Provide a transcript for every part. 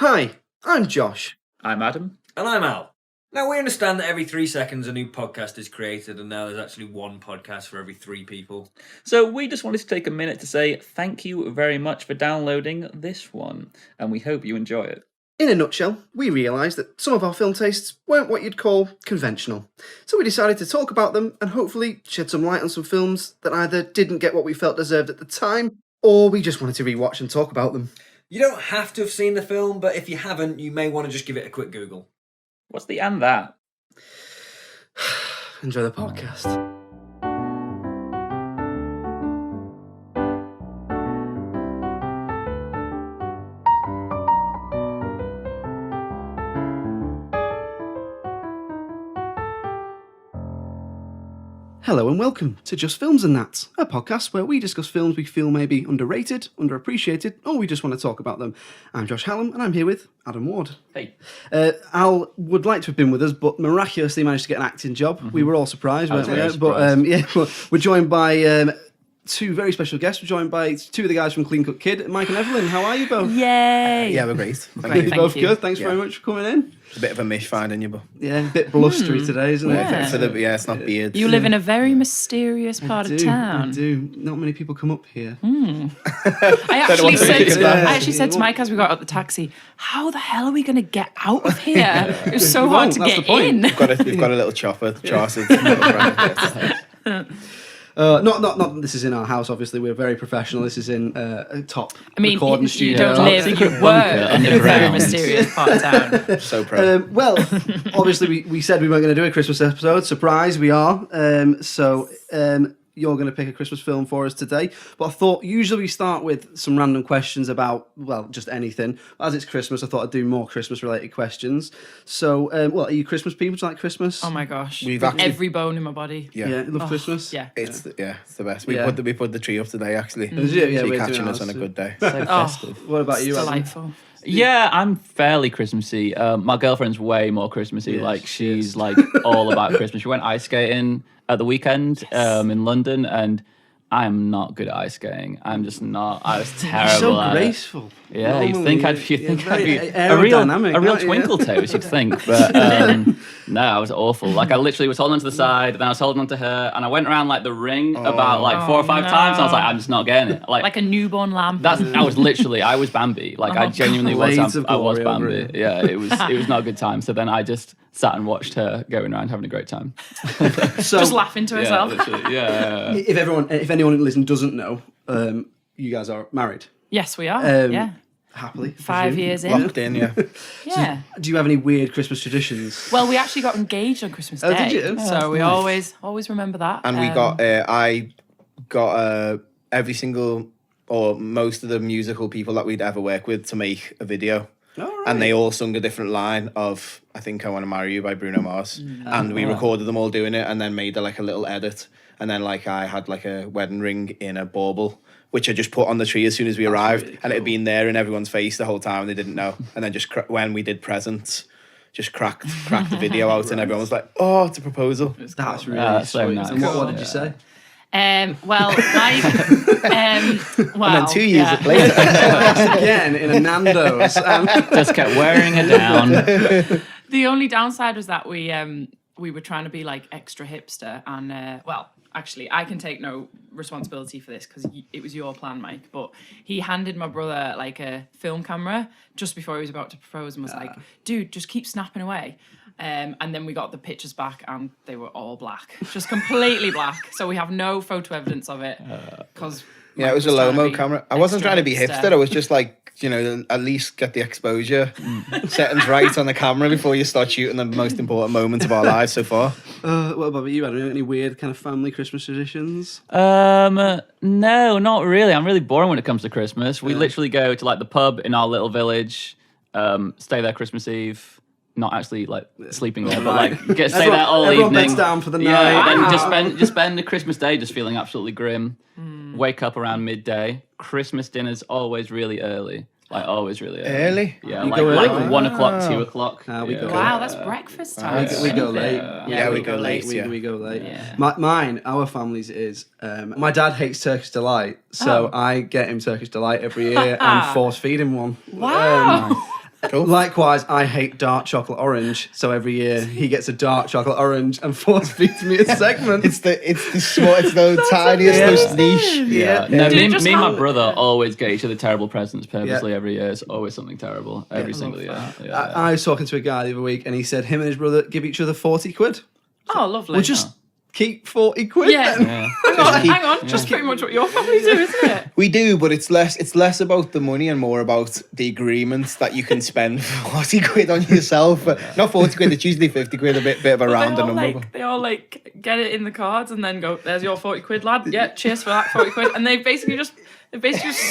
Hi, I'm Josh. I'm Adam. And I'm Al. Now, we understand that every 3 seconds a new podcast is created, and now there's actually one podcast for every 3 people. So we just wanted to take a minute to say thank you very much for downloading this one, and we hope you enjoy it. In a nutshell, we realised that some of our film tastes weren't what you'd call conventional. So we decided to talk about them and hopefully shed some light on some films that either didn't get what we felt deserved at the time, or we just wanted to rewatch and talk about them. You don't have to have seen the film, but if you haven't, you may want to just give it a quick Google. What's the and that? Enjoy the podcast. Hello and welcome to Just Films and That, a podcast where we discuss films we feel may be underrated, underappreciated, or we just want to talk about them. I'm Josh Hallam and I'm here with Adam Ward. Hey. Al would like to have been with us, but miraculously managed to get an acting job. Mm-hmm. We were all surprised, weren't we? But we're joined by two very special guests. We're joined by two of the guys from Clean Cut Kid, Mike and Evelyn. How are you both? Yay! Yeah, we're great. You're both good. Thanks very much for coming in. A bit of a mish finding you, but yeah, a bit blustery today, isn't it? It's not beard. You live in a very mysterious part of town. I do. Not many people come up here. I actually said to Mike as we got out the taxi, "How the hell are we going to get out of here? It was so hard to get in." We've got a little chopper, Charles. Not. This is in our house. Obviously, we're very professional. This is in a top recording studio. You don't live. You work in a very mysterious part of town. So proud. Well, obviously, we said we weren't going to do a Christmas episode. Surprise, we are. You're going to pick a Christmas film for us today. But I thought usually we start with some random questions about, well, just anything. As it's Christmas, I thought I'd do more Christmas-related questions. So, are you Christmas people? Do you like Christmas? Oh my gosh. We've actually, every bone in my body. Yeah, love Christmas? Yeah. It's the best. We put the tree up today, actually. Yeah, so you're catching us on a good day. So festive. What about you, Delightful. Adam? Yeah, I'm fairly Christmassy. My girlfriend's way more Christmassy. Yes, she's like all about Christmas. She went ice skating at the weekend in London, and I'm not good at ice skating. I'm just not. I was terrible so at graceful. it. Yeah, Normally, you'd think I'd be a aerodynamic, real twinkle toes, you'd think. But no, I was awful. Like, I literally was holding on to the side, and then I was holding on to her, and I went around like the ring about like 4 or 5 times, and I was like, I'm just not getting it. Like a newborn lamb. I was Bambi. Like, I genuinely was. I was Bambi. Yeah, it was not a good time. So then I just sat and watched her going around having a great time. So, just laughing to herself. Yeah. If anyone listening doesn't know, you guys are married. Yes, we are. Yeah. Happily. 5 years in. Locked in, yeah. Yeah. Do you have any weird Christmas traditions? Well, we actually got engaged on Christmas Day. Oh, did you? So we always remember that. And we got, I got every single, or most of the musical people that we'd ever work with to make a video. All right. And they all sung a different line of I Think I Want to Marry You by Bruno Mars. And we recorded them all doing it and then made a little edit. And then I had a wedding ring in a bauble, which I just put on the tree as soon as we arrived. Really cool. And it had been there in everyone's face the whole time. They didn't know. And then just when we did presents, just cracked the video out and everyone was like, oh, it's a proposal. That's really so sweet. nice. And what did you say? And then 2 years later. Again, in a Nando's. Just kept wearing it down. The only downside was that we were trying to be like extra hipster and actually I can take no responsibility for this because it was your plan, Mike, but he handed my brother like a film camera just before he was about to propose and was like, dude, just keep snapping away. And then we got the pictures back and they were all black, just completely black. So we have no photo evidence of it because yeah, it was a Lomo camera. I wasn't trying to be hipster. I was just like, at least get the exposure settings right on the camera before you start shooting the most important moments of our lives so far. What about you, Adam? Any weird kind of family Christmas traditions? No, not really. I'm really boring when it comes to Christmas. We literally go to the pub in our little village, stay there Christmas Eve. Not actually sleeping there, but stay there all evening. Everyone beds down for the night. Yeah, and just spend the Christmas day just feeling absolutely grim. Wake up around midday. Christmas dinner's always really early. Always really early. Early? Yeah, go early? 1 o'clock, 2 o'clock. We go wow, that's breakfast time. We go late. Yeah, we go late. We go late. Yeah. Our family's is, my dad hates Turkish Delight, so I get him Turkish Delight every year and force feed him one. Wow. tough. Likewise, I hate dark chocolate orange, so every year he gets a dark chocolate orange and force feeds me a segment. It's the tiniest, most niche. Yeah. Yeah. No, Did me, it just me and my happen? brother always get each other terrible presents purposely Yeah. every year. It's always something terrible every single year. Yeah. I was talking to a guy the other week, and he said him and his brother give each other 40 quid. Oh, lovely. We'll just keep 40 quid Yeah. then. Yeah. Hang on. Just pretty much what your family do, isn't it? We do, but it's less about the money and more about the agreements that you can spend 40 quid on yourself. Not 40 quid, it's usually 50 quid, a bit of a rounder number. They all like get it in the cards and then go, "There's your 40 quid, lad. Yeah, cheers for that 40 quid." And they basically just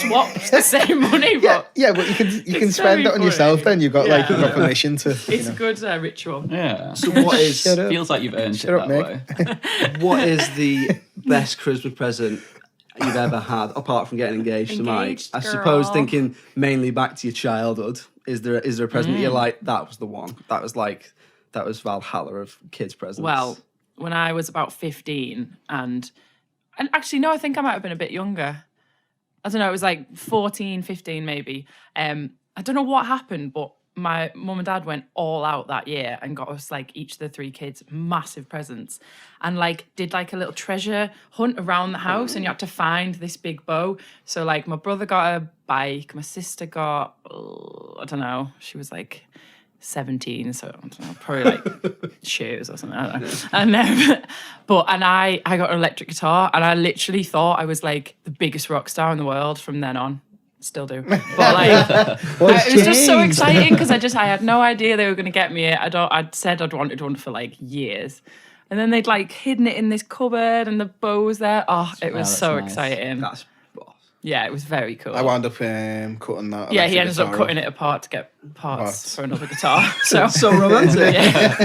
swapped the same money. But Yeah, but you can It's spend very it on funny. yourself. Then you've got Yeah. permission to. it's a good ritual. Yeah. So what is Shut up. Feels like you've earned Shut it up, that Nick. way. what is the best Christmas present you've ever had, apart from getting engaged to Mike? Engaged, I suppose girl. thinking mainly back to your childhood, is there a present that you're like, that was the one? That was Valhalla of kids' presents. Well, when I was about 15, and actually no, I think I might have been a bit younger. I don't know, it was like 14, 15 maybe. I don't know what happened, but my mum and dad went all out that year and got us like each of the 3 kids massive presents, and like did like a little treasure hunt around the house, and you had to find this big bow. So like my brother got a bike, my sister got I don't know, she was like 17, so I don't know, probably like shoes or something. I don't know. And I got an electric guitar, and I literally thought I was like the biggest rock star in the world from then on. Still do, but like it was just so exciting because I had no idea they were going to get me it. I'd said I'd wanted one for like years, and then they'd like hidden it in this cupboard, and the bow was there. Oh, it was that's so nice. exciting. that's boss. Yeah, it was very cool. I wound up cutting that. Yeah, he electric ended up guitar cutting off. it apart to get parts Parts. for another guitar. So So romantic. yeah,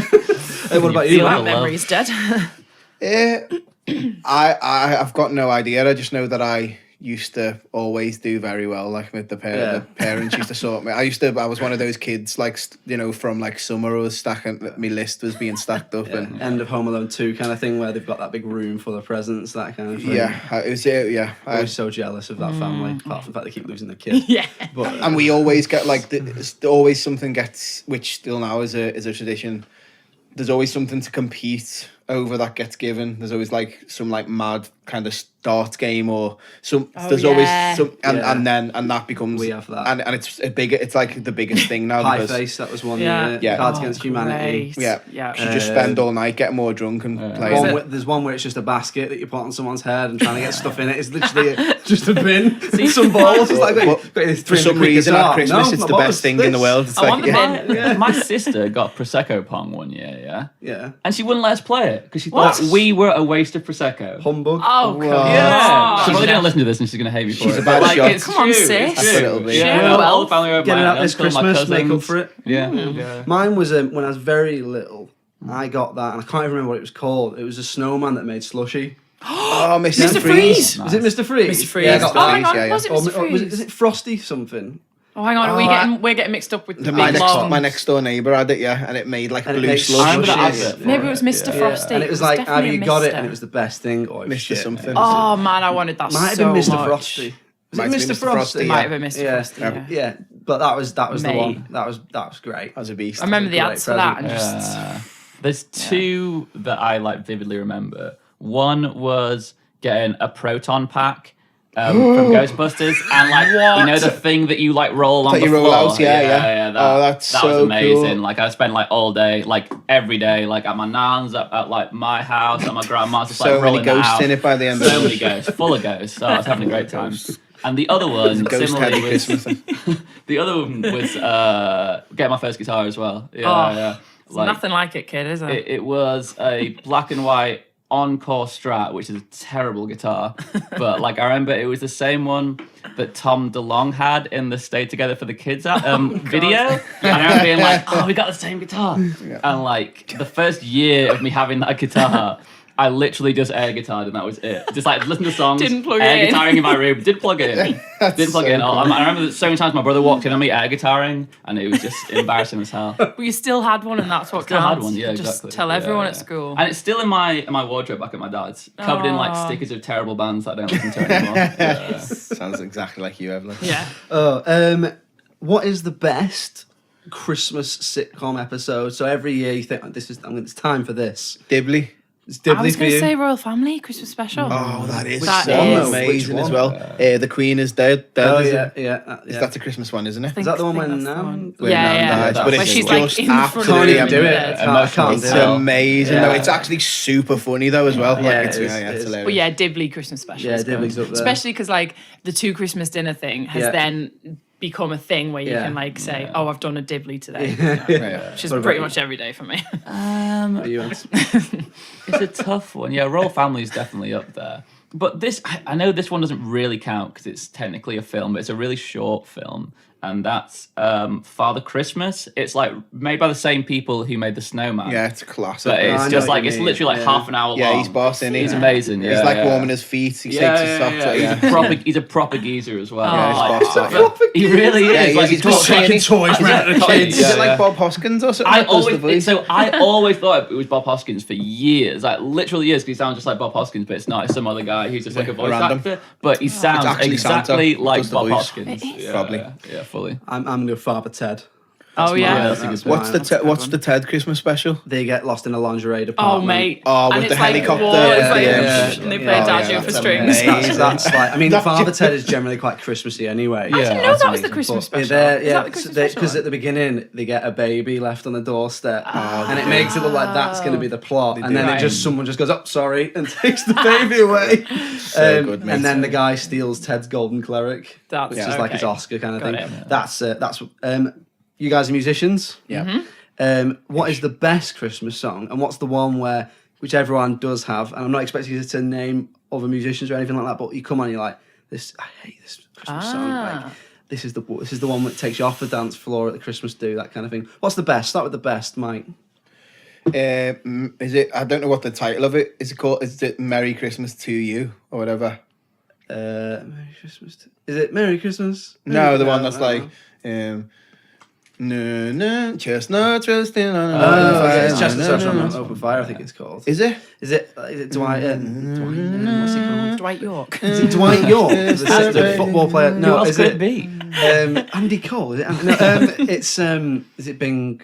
Hey, what about feel you? like that love. memory's dead. I've got no idea. I just know that I used to always do very well, like with the parents used to sort me. I was one of those kids, like from like summer, I was stacking. My list was being stacked up, and End of Home Alone 2 kind of thing, where they've got that big room full of presents, that kind of thing. it was I I'm always so jealous of that family, apart from the fact they keep losing their kid. Yeah. But and we always get like always something gets, which still now is a tradition. There's always something to compete over that gets given. There's always like some like mad kind of start game or some. There's always some, and that becomes We have that. and it's a bigger. It's like the biggest thing now. Pie because Face, that was one. Yeah. Yeah. Cards Against Humanity. Great. Yeah. Yeah. You just spend all night getting more drunk and playing. There's one where it's just a basket that you put on someone's head and trying to get stuff in it. It's literally just a bin, some balls. It's like got your For 300 some quid reason guitar. at Christmas, No, it's my the mum best was thing in the this. world. It's I like want the bin. My sister got Prosecco Pong one year, yeah? Yeah. And she wouldn't let us play it because she What? thought we were a waste of Prosecco. Humbug. Oh, come Yeah. She's on. probably going to listen to this and she's going to hate me for She's it. about But, like, shocked. it's Come on, true. sis. It's That's a true. little bit. Yeah, Yeah. the whole family over Get it my out this uncle, my Christmas, make up cousins. for it. Yeah. yeah. Mine was when I was very little. I got that, and I can't even remember what it was called. It was a snowman that made slushy. Oh, Mr. Freeze. Was it Mr. Freeze? Mr. Freeze. Yeah, I got Oh, that. hang on. Yeah, yeah. Was it Or, Mr. or Freeze? is it Frosty something? Oh, hang on. Oh, We're getting mixed up with the My big long. next door neighbour had it, yeah, and it made like And it blue makes slush. I remember that Slushy. advert. for Maybe it was Mr. yeah. Frosty. And it was like, definitely either you a got it Mr. and it was the best thing, or it was Mr. shit. something. Oh man, I wanted that Might have so been Mr. much. Frosty. Was Might it have Mr. been Mr. Frosty? Frosty, Might have been Mr. Yeah. Frosty. Yeah. Yeah, but that was the Mate. one. That was great. As a beast. I remember the Great ads for that and present. just There's two that I like vividly remember. One was getting a proton pack from Ghostbusters, and like you know the thing that you like roll on That the you roll floor. out, yeah. That, Oh, that's that was so amazing. cool. Like I spent like all day, like every day, like at my nan's, at like my house, at my grandma's, just like So many rolling that ghosts out. in it by the end of So it. many ghosts, full of ghosts. So I was having a great time. And the other one, Ghost similarly, heavy was Christmas. the other one was getting my first guitar as well. Yeah, Oh, yeah. it's nothing like it, kid, is it? It was a black and white Encore Strat, which is a terrible guitar. But like I remember, it was the same one that Tom DeLonge had in the Stay Together for the Kids video. And I remember being like, "Oh, we got the same guitar." And like the first year of me having that guitar, I literally just air guitared and that was it. Just like listen to songs, Didn't plug air it in. guitaring in my room. Did plug it in. Didn't plug it in. so I remember that so many times my brother walked in on me air guitarring, and it was just embarrassing as hell. But you still had one, and that's what Still had counts. one, yeah, Just exactly. tell Yeah, everyone yeah. at school. And it's still in my wardrobe back at my dad's, covered in like Aw. stickers of terrible bands that I don't listen to anymore. Yeah. Sounds exactly like you, Evelyn. Yeah. Oh, what is the best Christmas sitcom episode? So every year you think, it's time for this. Dibley. It's I Dibley was for going to you. say Royal Family Christmas special. Oh, that is That so is- amazing Which as one? well. The Queen is dead. Oh is yeah, it? yeah. That's a Christmas one, isn't it? Is that the one I think when that's the Nan? one. When Yeah, Nan yeah. dies, but Where it's she's like just in front of absolutely the can't even do it. bed. Emotional Can't do It's it. amazing. Yeah. No, it's actually super funny though as well. Yeah, Like, it's it is, it it's is. hilarious. But yeah, Dibley Christmas special. Yeah, is good. Dibley's up there. Especially because like the 2 Christmas dinner thing has Yeah. then become a thing where you Yeah. can like say, "Oh, I've done a Dibley today," Yeah. which is What about pretty you? much every day for me. Are you Ants? It's a tough one. Yeah, Royal Family is definitely up there. But this, I know this one doesn't really count because it's technically a film, but it's a really short film. And that's Father Christmas. It's like made by the same people who made The Snowman. Yeah, it's classic. But I it's know just what like, you it's mean, literally like yeah. half an hour long. Yeah, he's boss, isn't he? He's amazing. Yeah, He's like yeah. warming his feet. He takes his socks off. Yeah. He's a proper geezer as well. Yeah, Like, he's boss. he really is. Yeah, he like, is. He's got got Chucking toys around the kids. Is Yeah, it like yeah. Bob Hoskins or something? I that does the voice? always thought it was Bob Hoskins for years, like literally years, because he sounds just like Bob Hoskins, but it's not. It's some other guy who's just like a voice random. actor, but he sounds actually exactly Santa like does the Bob voice. Hoskins. Yeah, Probably. Yeah, fully. I'm going to Father Ted. Oh my- yeah. that's a good mine. What's the Ted Christmas special? They get lost in a lingerie Oh department. mate. Oh, And with it's the helicopter. Like, walls, Yeah, like, yeah. and they play Yeah, Adagio yeah, for that's strings. amazing. That's like, I mean, Father Ted is generally quite Christmassy anyway. I didn't know That's that was the amazing. Christmas But special. they're- Is Yeah, that the Christmas special because one? at the beginning they get a baby left on the doorstep, and it makes it look like that's going to be the plot, and then Right. someone just goes, "Oh, sorry," and takes the baby away. So good, mate. And then the guy steals Ted's golden cleric, That's which is like his okay. Oscar kind of Got thing. it. That's you guys are musicians. Yeah. What is the best Christmas song, and what's the one which everyone does have? And I'm not expecting you to name other musicians or anything like that, but you come on, you're like, "This, I hate this Christmas song. Like, this is the one that takes you off the dance floor at the Christmas do, that kind of thing." What's the best? Start with the best, Mike. Is it? I don't know what the title of it is. Called? Is it Merry Christmas to You or whatever? Merry Christmas. Is it Merry Christmas? No, the one that's like. No, no, chestnuts roasting on an open Oh, fire. yeah, it's Chestnuts No, Roasting no, on no. an Open Fire, I think it's called. Is it? Is it Dwight? What's he called? Dwight York. Is it Dwight York, the football player? Who No, else is could it it be? Andy Cole? Is it? It's is it Bing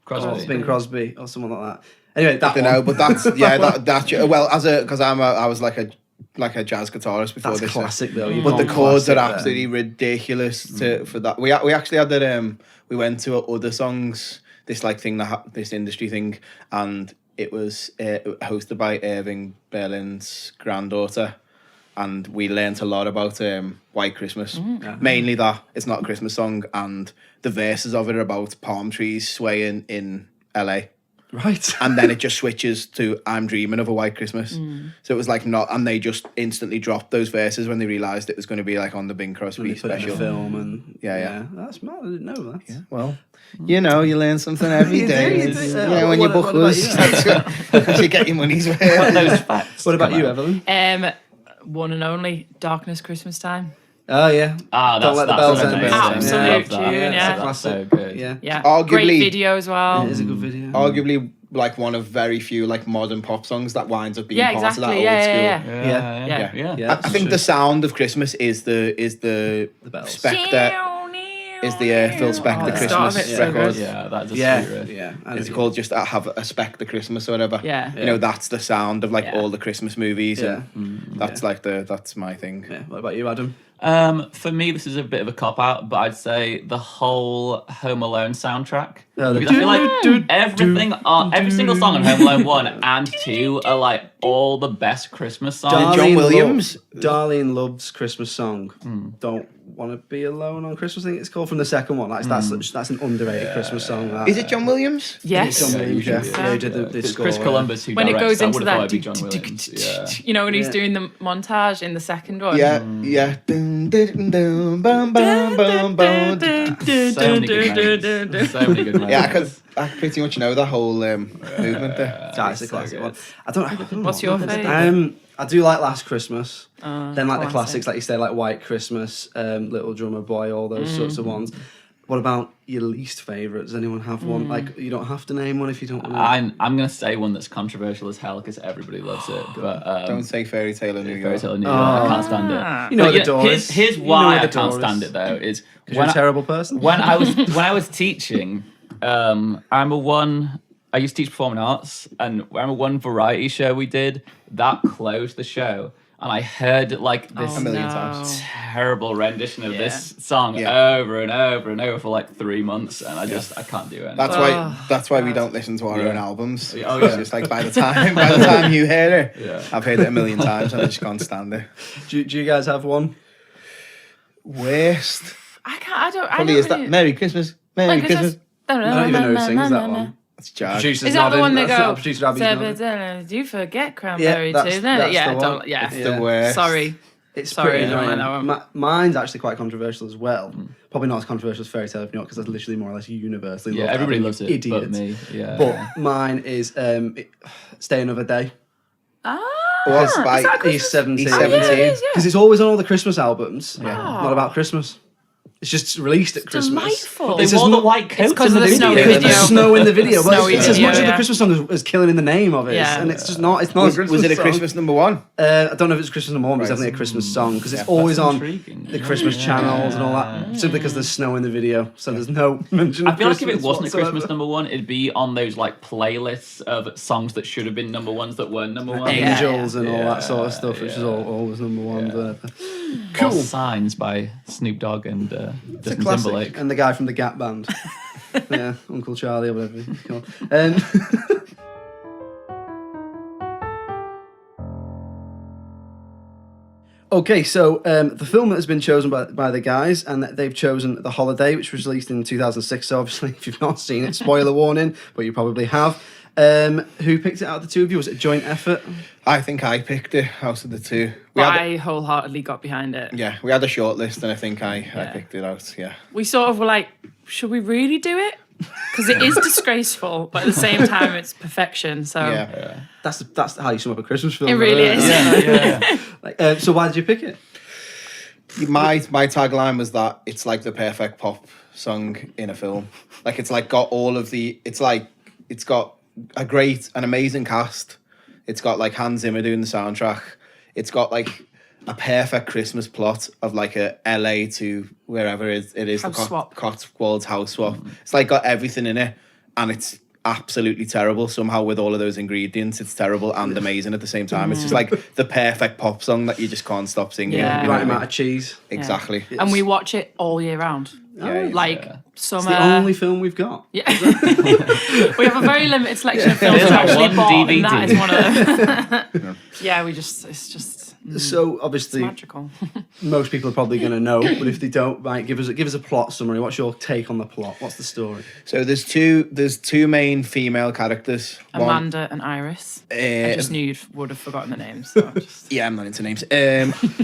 Crosby. Crosby or someone like that? Anyway, that I don't one. know, but that's well, because I was like a jazz guitarist before That's this. classic though. You've But the gone chords are classic there. absolutely ridiculous for that. We actually had that. We went to other songs. This like thing this industry thing, and it was hosted by Irving Berlin's granddaughter, and we learnt a lot about White Christmas. Mainly that it's not a Christmas song, and the verses of it are about palm trees swaying in LA. Right. And then it just switches to "I'm Dreaming of a White Christmas." So it was like not, and they just instantly dropped those verses when they realised it was going to be like on the Bing When Crosby they put it in special. a film and Yeah. that's mad. I didn't know that. Yeah, well, you learn something every You do, day. you do. Yeah, when you What book about us, you? you get your money's worth. Those facts. What about come you, out. Evelyn? One and only Darkness Christmas Time. Oh yeah. Ah, Don't that's let the bells amazing. end. Absolute I love that. tune, yeah. That's so Classic. good. Yeah. Yeah. Arguably- Great video as well. It is a good video. Arguably, like one of very few like modern pop songs that winds up being Yeah, part of that exactly. old Yeah, school. yeah, Yeah. Yeah. Yeah. I think the sound of Christmas is the bells. Spectre is the Phil Spector Oh, the Christmas start of it's so record. good. Yeah, that's a Yeah. sweet riff. Yeah. It's called just Have a Spectre Christmas or whatever. Yeah. You know, that's the sound of like Yeah. all the Christmas movies. Yeah. And that's like that's my thing. Yeah. What about you, Adam? For me, this is a bit of a cop out, but I'd say the whole Home Alone soundtrack. Oh, the Because I feel like every single song on Home Alone 1 and 2 are like all the best Christmas songs. John Williams? Darlene loves Christmas song. Don't want to be alone on Christmas. I think it's called from the second one. That's an underrated Christmas song. That. Is it John Williams? Yes. John Williams, yeah. usually Yeah, he did the It's score. Chris Columbus who When it directs. goes I into would have that, thought it'd be John Williams. Yeah. you know, when he's Yeah. doing the montage in the second one. Yeah, yeah. Dun, dun, dun, bum, bum, bum, bum. So many good moments. So many good moments. Yeah, I pretty much know the whole movement there. That's a so classic good. one. I don't know. What's your favourite? I do like Last Christmas. Then like the classic. classics, like you say, like White Christmas, Little Drummer Boy, all those sorts of ones. What about your least favourite? Does anyone have one? Like, you don't have to name one if you don't want to. I'm gonna say one that's controversial as hell because everybody loves it. But Don't say Fairy Tale of New Fairy York. Tale of New York. I can't stand it. You know But the yeah, door is. Here's You know why where I the can't door stand is. it though. Is Because you're a terrible person? when I was teaching, I used to teach performing arts, and I remember one variety show we did that closed the show, and I heard like this A million times. terrible rendition of this song Yeah. over and over and over for like 3 months, and I can't do it. That's why we don't listen to our own albums. Oh, It's yeah. just like by the time you hear it, Yeah. I've heard it a million times and I just can't stand it. Do you guys have one? Worst. I can't. I don't. Probably is that Merry Christmas. Merry Christmas. I don't even know who sings that one. That's Jag. Producer's Is that the nodding. one they That's go? not producer Abby's nodding. Do you forget cranberry that's- too? that's Yeah, the don't. one. Yeah, It's the worst. sorry. It's Sorry, pretty I don't annoying. like that one. Mine's actually quite controversial as well. Probably not as controversial as Fairy Tale of New York because that's literally more or less universally Yeah, loved. everybody I'm loves it, idiot. but me. Yeah. But mine is Stay Another Day. What's Is that like, a he's Christmas- 17. Oh, yeah, it is, yeah. Because it's always on all the Christmas albums. Not about Christmas. It's just released at Christmas. Delightful. They It's wore as the mu- white coats because in of the the snow video. video. The snow in the video. But Snowy it's as video, much of the yeah. Christmas song as killing in the name of it. Yeah. And it's just not. It's not. a Christmas Was it a song. Christmas number one? I don't know if it's Christmas number one, but it's definitely a Christmas song because it's always That's on intriguing. the Christmas channels and all that. Simply because there's snow in the video, so there's no mention. I of feel like if it Christmas wasn't a Christmas whatsoever. number one, it'd be on those like playlists of songs that should have been number ones that weren't number one. Yeah. Angels and all that sort of stuff, which is always number one. Whatever. Cool. Signs by Snoop Dogg and It's a Justin classic. Timberlake. And the guy from the Gap Band. Yeah, Uncle Charlie or whatever he's called. Okay, so the film has been chosen by the guys, and they've chosen The Holiday, which was released in 2006. So obviously, if you've not seen it, spoiler warning, but you probably have. Who picked it out of the two of you? Was it a joint effort? I think I picked it out of the two. But I wholeheartedly got behind it. Yeah, we had a short list and I think I picked it out, yeah. We sort of were like, should we really do it? Because it is disgraceful, but at the same time, it's perfection. So Yeah. That's how you sum up a Christmas film. it really isn't is. it? Like, so why did you pick it? My tagline was that it's like the perfect pop song in a film. Like it's like got all of the it's got an amazing cast. It's got like Hans Zimmer doing the soundtrack. It's got like a perfect Christmas plot of like a LA to wherever it is House the swap. Cotswolds house swap. It's like got everything in it and it's absolutely terrible. Somehow with all of those ingredients, it's terrible and amazing at the same time. It's just like the perfect pop song that you just can't stop singing. Yeah. You know Right what I mean? amount of cheese. Exactly. And we watch it all year round. Yeah, Like It's summer. the only film we've got. Yeah. We have a very limited selection of films There's we that actually one bought, and DVD. that is one of them. Yeah, it's just So obviously, magical. most people are probably going to know, but if they don't, right, give us a plot summary. What's your take on the plot? What's the story? So there's two main female characters. Amanda and Iris. I just knew you would have forgotten the names. So just... Yeah, I'm not into names.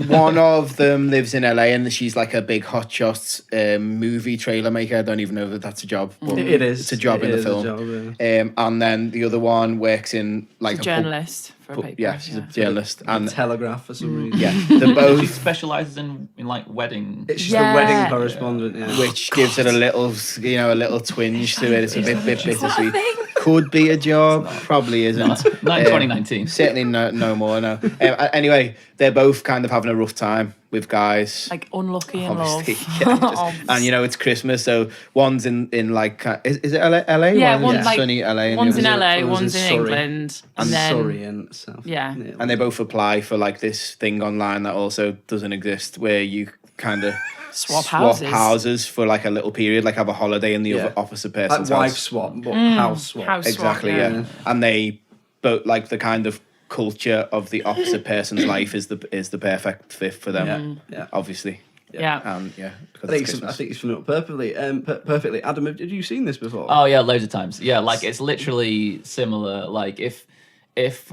One of them lives in LA and she's like a big hotshot movie trailer maker. I don't even know that that's a job. But It is. It's a job It in the is a film. job, yeah. And then the other one works in like a journalist for a paper. Yeah, she's a journalist. And Telegraph for some reason. yeah, they're She both, specialises in like wedding. It's just Yeah. a wedding correspondent. Yeah. which gives it a little twinge to it. It's a bit bittersweet. thing? Could be a job, probably isn't. Not in 2019. Certainly no more. No. Anyway, they're both kind of having a rough time with guys. Like unlucky in Obviously, love. yeah, and it's Christmas, so one's in like is it LA? Yeah, One's one's in like- sunny LA, and One's the in other's LA, one's one's in in Surrey. England, and and then Surrey and South. Yeah. and they both apply for like this thing online that also doesn't exist, where you kind of swap houses. for like a little period, like have a holiday in the Yeah. other opposite Like person's wife house. swap, but house swap. House swap, Exactly, yeah. And they both like the kind of culture of the opposite person's life is the perfect fit for them. Yeah. Obviously. Yeah. And yeah, because I it's think Christmas. he's filling up perfectly. Perfectly. Adam, have you seen this before? Oh yeah, loads of times. Yeah, like it's literally similar. Like if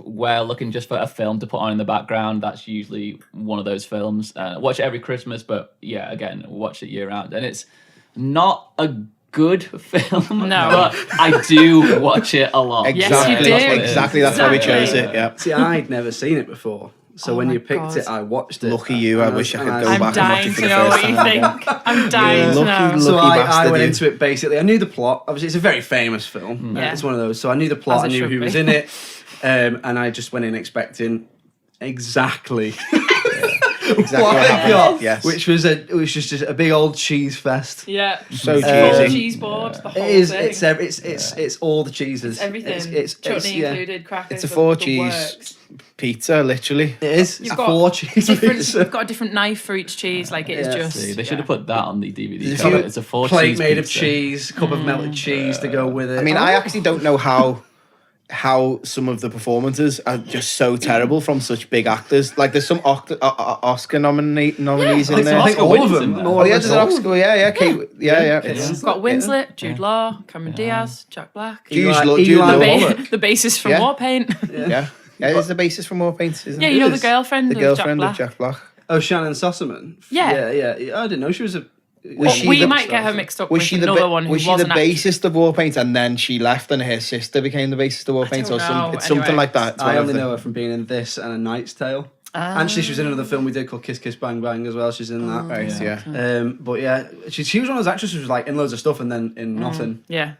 we're looking just for a film to put on in the background, that's usually one of those films. Watch it every Christmas, but yeah, again, watch it year round. And it's not a good film, No. but I do watch it a lot. Yes, you do. Exactly, that's why we chose Exactly. it. Yeah. See, I'd never seen it before. So Oh when my you picked God. it, I watched it. Lucky you, I And wish I could and go I'm back and watch dying it for to the know first what you time. think. I'm dying to lucky know. look. So I bastard, went you. into it basically. I knew the plot. Obviously, it's a very famous film. Yeah. It's one of those. So I knew the plot. As I it knew should who was be. in it, and I just went in expecting exactly Exactly what what I happened. got, Yes. which was just a big old cheese fest. Yeah. So Full cheesy. cheese board, the whole It is. thing. It's all the cheeses. Everything. It's Chutney yeah. included, crackers. It's a the 4 works. cheese pizza, literally. It is. You've It's got 4 cheese Different, pizza. you've got a different knife for each cheese. Like it is Yeah. just. See, they should yeah. have put that on the DVD There's a cover. few It's a 4 plate cheese made of pizza. cheese, cup of melted cheese to go with it. I mean, I actually don't know how some of the performances are just so terrible from such big actors. Like, there's some Oscar nominees in I there. think Oscar all of wins them. in there. more Oh or yeah, less there's an all. Oscar. Yeah, Kate. Yeah. It's Got Winslet, Jude Law, Cameron Diaz, Jack Black. Jude Eli- Law- Eli Jude Law. Wallach. The basis from Yeah. Warpaint. Yeah, it's the basis for more paints, isn't Yeah, it? you know the is. girlfriend The of girlfriend Jack of Black. Jack Black. Oh, Shannon Sossaman. Yeah. Yeah. I didn't know she was a. Was she we the- might get her mixed up Was with she the another one who was she the wasn't actually- bassist of Warpaint and then she left and her sister became the bassist of Warpaint don't or something? know. It's something Anyway. like that. It's I one of only the- know her from being in this and A Knight's Tale. Actually, she was in another film we did called Kiss Kiss Bang Bang as well. She's in that. Right, yeah. But yeah, she was one of those actresses who was like in loads of stuff and then in nothing. Yeah.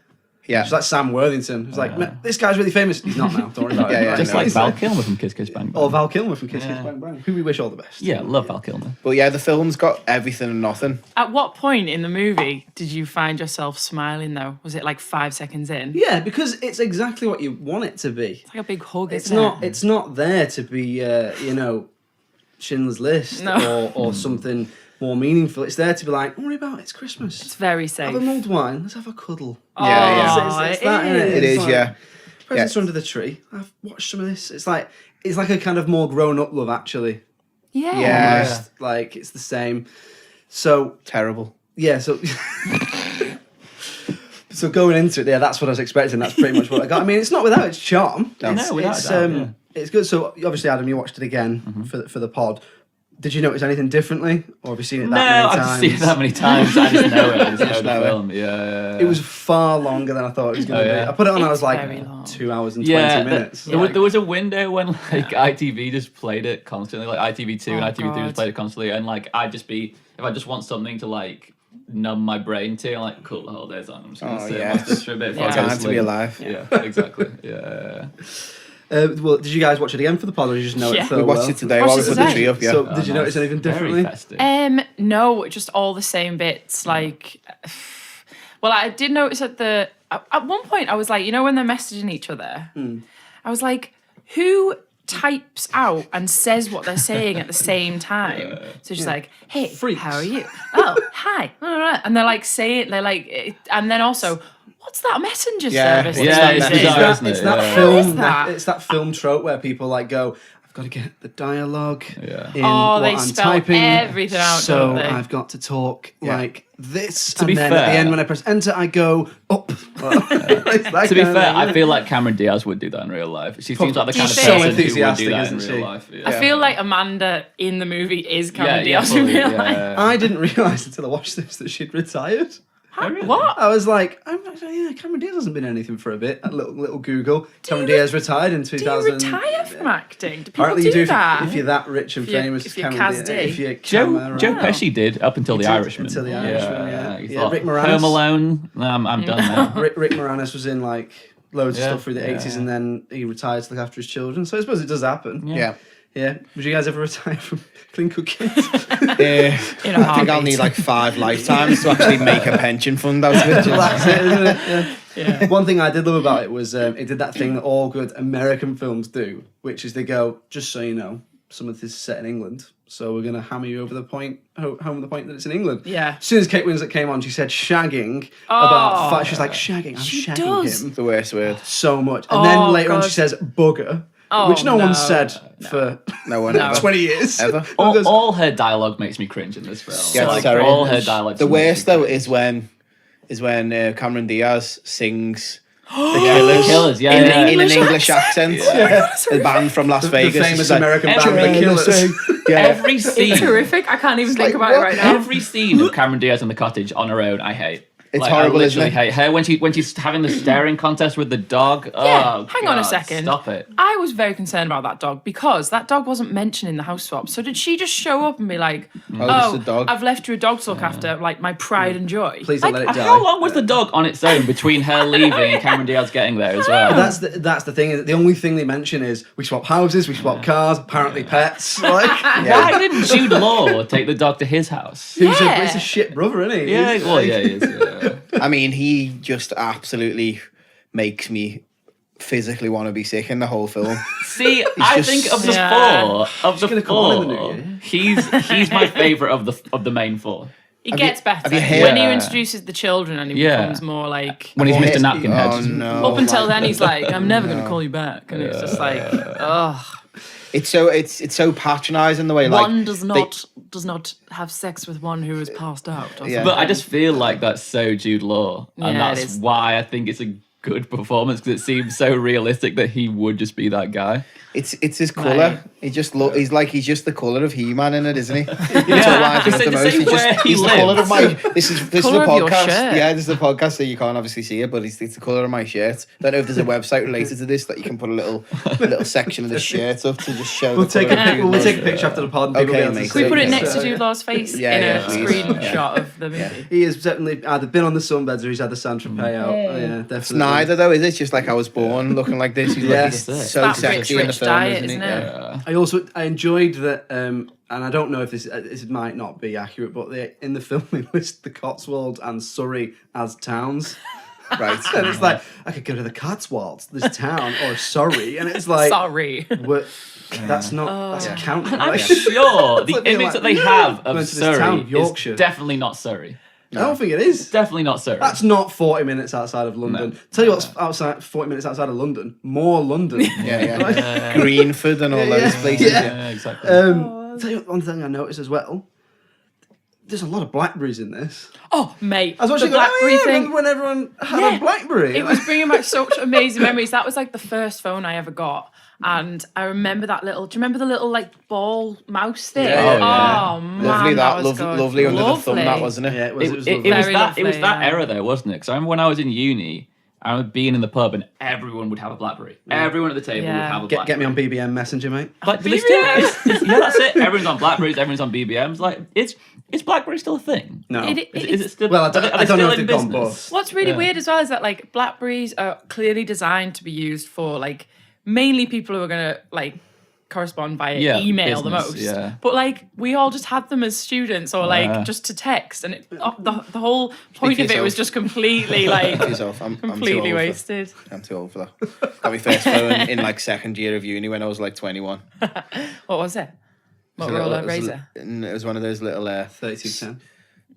Yeah. She's like Sam Worthington. It was like, "Man, this guy's really famous. He's not now. Don't worry about it. Yeah, Just I know. like Val Kilmer from Kiss Kiss Bang Bang. Or Val Kilmer from Kiss Kiss Bang Bang, who we wish all the best. Yeah, love Val Kilmer. But yeah, the film's got everything and nothing. At what point in the movie did you find yourself smiling though? Was it like 5 seconds in? Yeah, because it's exactly what you want it to be. It's like a big hug, It's isn't not. it? It's not there to be, Schindler's List No. or something more meaningful. It's there to be like, don't worry about it. It's Christmas. It's very safe. Have a mulled wine. Let's have a cuddle. Yeah, It's that, innit? It is, like, yeah. Presents under the tree. I've watched some of this. It's like a kind of more grown up love, actually. Yeah. Yeah. Almost. Like it's the same. So Terrible. yeah, so so going into it, yeah, that's what I was expecting. That's pretty much what I got. I mean, it's not without its charm. No, It's, without a it's, doubt, yeah. it's good. So obviously, Adam, you watched it again for the pod. Did you notice anything differently, or have you seen it that No, many I've times? just seen it that many times. I just know it. I just know know the it. film. Yeah. It was far longer than I thought it was going to Oh, yeah. be. I put it on. I was It's like very long. 2 hours and 20 yeah, minutes. there was a window when like ITV just played it constantly, like ITV2 and Oh, ITV3 God. just played it constantly, and like I'd just be if I just want something to like numb my brain to, I'm like, cool, the holiday's on. I'm just gonna Oh, sit and yes. watch this for a bit. before I Yeah. go to Time to be sleep. alive. Yeah, exactly. Yeah. Well, did you guys watch it again for the pod, or did you just know Yeah. it so We watched well? it today Watched while we it put the today. tree up, yeah. So did you nice. notice anything Very differently? festive. No, just all the same bits. Like, well, I did notice at one point I was like, when they're messaging each other, I was like, who types out and says what they're saying at the same time? So she's like, hey, Freaks. how are you? Oh, hi. And they're like saying, and then also, what's that messenger Yeah. service? Yeah, that it's you're using? bizarre, isn't it? It's that Yeah. film. What is that? It's that film trope where people like go, "I've got to get the dialogue Yeah. in Oh, what they I'm spell typing, everything out, so don't they? I've got to talk Yeah. like this." To be and then at the fair- end, when I press enter, I go up. To be fair, I feel like Cameron Diaz would do that in real life. She seems like the Do you kind of think? person So who would enthusiastic, do that in isn't real she? life. Yeah. I feel like Amanda in the movie is Cameron yeah, Diaz in fully, real yeah. life. I didn't realise until I watched this that she'd retired. What? I was like, yeah, Cameron Diaz hasn't been in anything for a bit. A little Google. Cameron Diaz retired in Do you 2000. retire from acting? Do people Apparently do you do that? if you're that rich and If you're- famous. if you're Cameron Kaz Diaz- D. If you're Joe Cameron- Pesci did up until The Until- Irishman. until The Irishman, yeah. He Yeah, thought, Rick Moranis. Home Alone. No, I'm done now. Rick Moranis was in like loads of Yeah, stuff through the yeah. 80s, and then he retired to look after his children. So I suppose it does happen. Yeah. Yeah. Would you guys ever retire from clean cooking? In a I think I'll heartbeat. need like 5 lifetimes to actually make a pension fund out of it. That's it, isn't it? Yeah. Yeah. One thing I did love about it was it did that thing that all good American films do, which is they go, just so you know, some of this is set in England, so we're going to hammer you over the point, home the point that it's in England. Yeah. As soon as Kate Winslet came on, she said shagging Oh. about five. She's like, shagging, I'm She shagging does. him The worst word. so much. And Oh, then later on God. she says bugger, Oh, which no one no. said for No one No. ever. 20 years. Ever. All her dialogue makes me cringe in this film. Yeah, like, sorry. all her dialogue. The worst though is when Cameron Diaz sings The Killers Yeah, In yeah. in an English English accent. A band from Las The Vegas. famous It's like, American band, The Killers. Yeah. Every It's scene. terrific. I can't even think like, about it what? right now. Every scene of Cameron Diaz in the cottage on her own, I hate. It's Like, horrible, I isn't literally it? hate her when she's having the staring contest with the dog. Yeah, Oh, hang on a God, second. Stop it. I was very concerned about that dog because that dog wasn't mentioned in the house swap. So did she just show up and be like, just a dog. I've left you a dog to look after, like my pride and joy. Please don't let it die. How long was the dog on its own between her leaving and Cameron Diaz getting there as well? That's the thing. The only thing they mention is we swap houses, we swap cars, apparently pets. Like, Why didn't Jude Law take the dog to his house? he's Yeah. a shit brother, isn't he? Yeah, He's well, like- yeah, he is. Yeah. I mean, he just absolutely makes me physically want to be sick in the whole film. See, I just- think of the Yeah. gonna come on in the new year. he's my favourite of the main four. He gets better you heard- when he introduces the children and he Yeah. becomes more like. When he's Oh, Mr. Napkin Head. Oh no! Up until then, he's like, "I'm never going to call you back," and it's just like, ugh. It's so patronising the way like One does not have sex with one who has passed out. Or Yeah. But I just feel like that's so Jude Law, and Yeah, it that's is. why I think it's a good performance because it seems so realistic that he would just be that guy. it's his colour. He just he's just the colour of He-Man in it, isn't he? That's what Yeah, winds me up the to most. say where he He's the colour of lives. my. This is Colour a of your podcast. shirt. Yeah, this is a podcast, so you can't obviously see it, but it's the colour of my shirt. Don't know if there's a website related to this that you can put a little section of the shirt up to just show. We'll the take colour of we'll Jude take a Law. picture after the pod. And people Okay, will be able to mate. Can we put it see next to So- Jude Law's face Yeah, in yeah, a please. screenshot of the movie? Yeah. He has certainly either been on the sunbeds or he's had the Santa payout. Oh, yeah, definitely. It's neither though, is it? It's just like I was born looking like this. He's Yeah. like, That's he's so That sexy in the rich film, diet, isn't he? isn't it? Yeah. I enjoyed that, and I don't know if this might not be accurate, but in the film they list the Cotswolds and Surrey as towns. Right. And it's like, I could go to the Cotswolds, this town, or Surrey, and it's like, Sorry. that's not, that's a county. I'm Like, sure the like being image like, that they "Yeah, have went of to this town, Surrey Yorkshire." is definitely not Surrey. I don't think it is. Definitely not Surrey. That's not 40 minutes outside of London. No. Tell you what's 40 minutes outside of London. More London. Yeah. Greenford and all those places. Yeah. yeah, exactly. Tell you one thing I noticed as well. There's a lot of blackberries in this. Oh, mate. I was watching the Blackberry thing. remember when everyone had Yeah. a Blackberry? It was bringing back such amazing memories. That was like the first phone I ever got. And I remember that little. Do you remember the little like ball mouse thing? Yeah, yeah. Oh man, Lovely that was good. lovely under the thumb, that Lovely. wasn't it? Yeah, it was. It was It lovely. was Very that. It was lovely, that yeah. era though, wasn't it? Because I remember when I was in uni, I remember being in the pub and everyone would have a BlackBerry. Everyone at the table would Yeah. have a Get BlackBerry. me on BBM Messenger, mate. Like, do they still, yeah, that's it. Everyone's on Blackberries. Everyone's on BBMs. Like, is BlackBerry still a thing? No. Is it still? Well, I are they don't know still if in they've gone business? bust. What's really Yeah. weird as well is that like Blackberries are clearly designed to be used for like mainly people who are gonna like correspond via Yeah, email the business, most. yeah. But like we all just had them as students or like Yeah. just to text, and the whole point for of it was yourself. just completely like For yourself. I'm completely too old wasted. I'm too old for that. Got my first phone in like second year of uni when I was like 21. What was it? Motorola Razr. It was one of those little. 3210.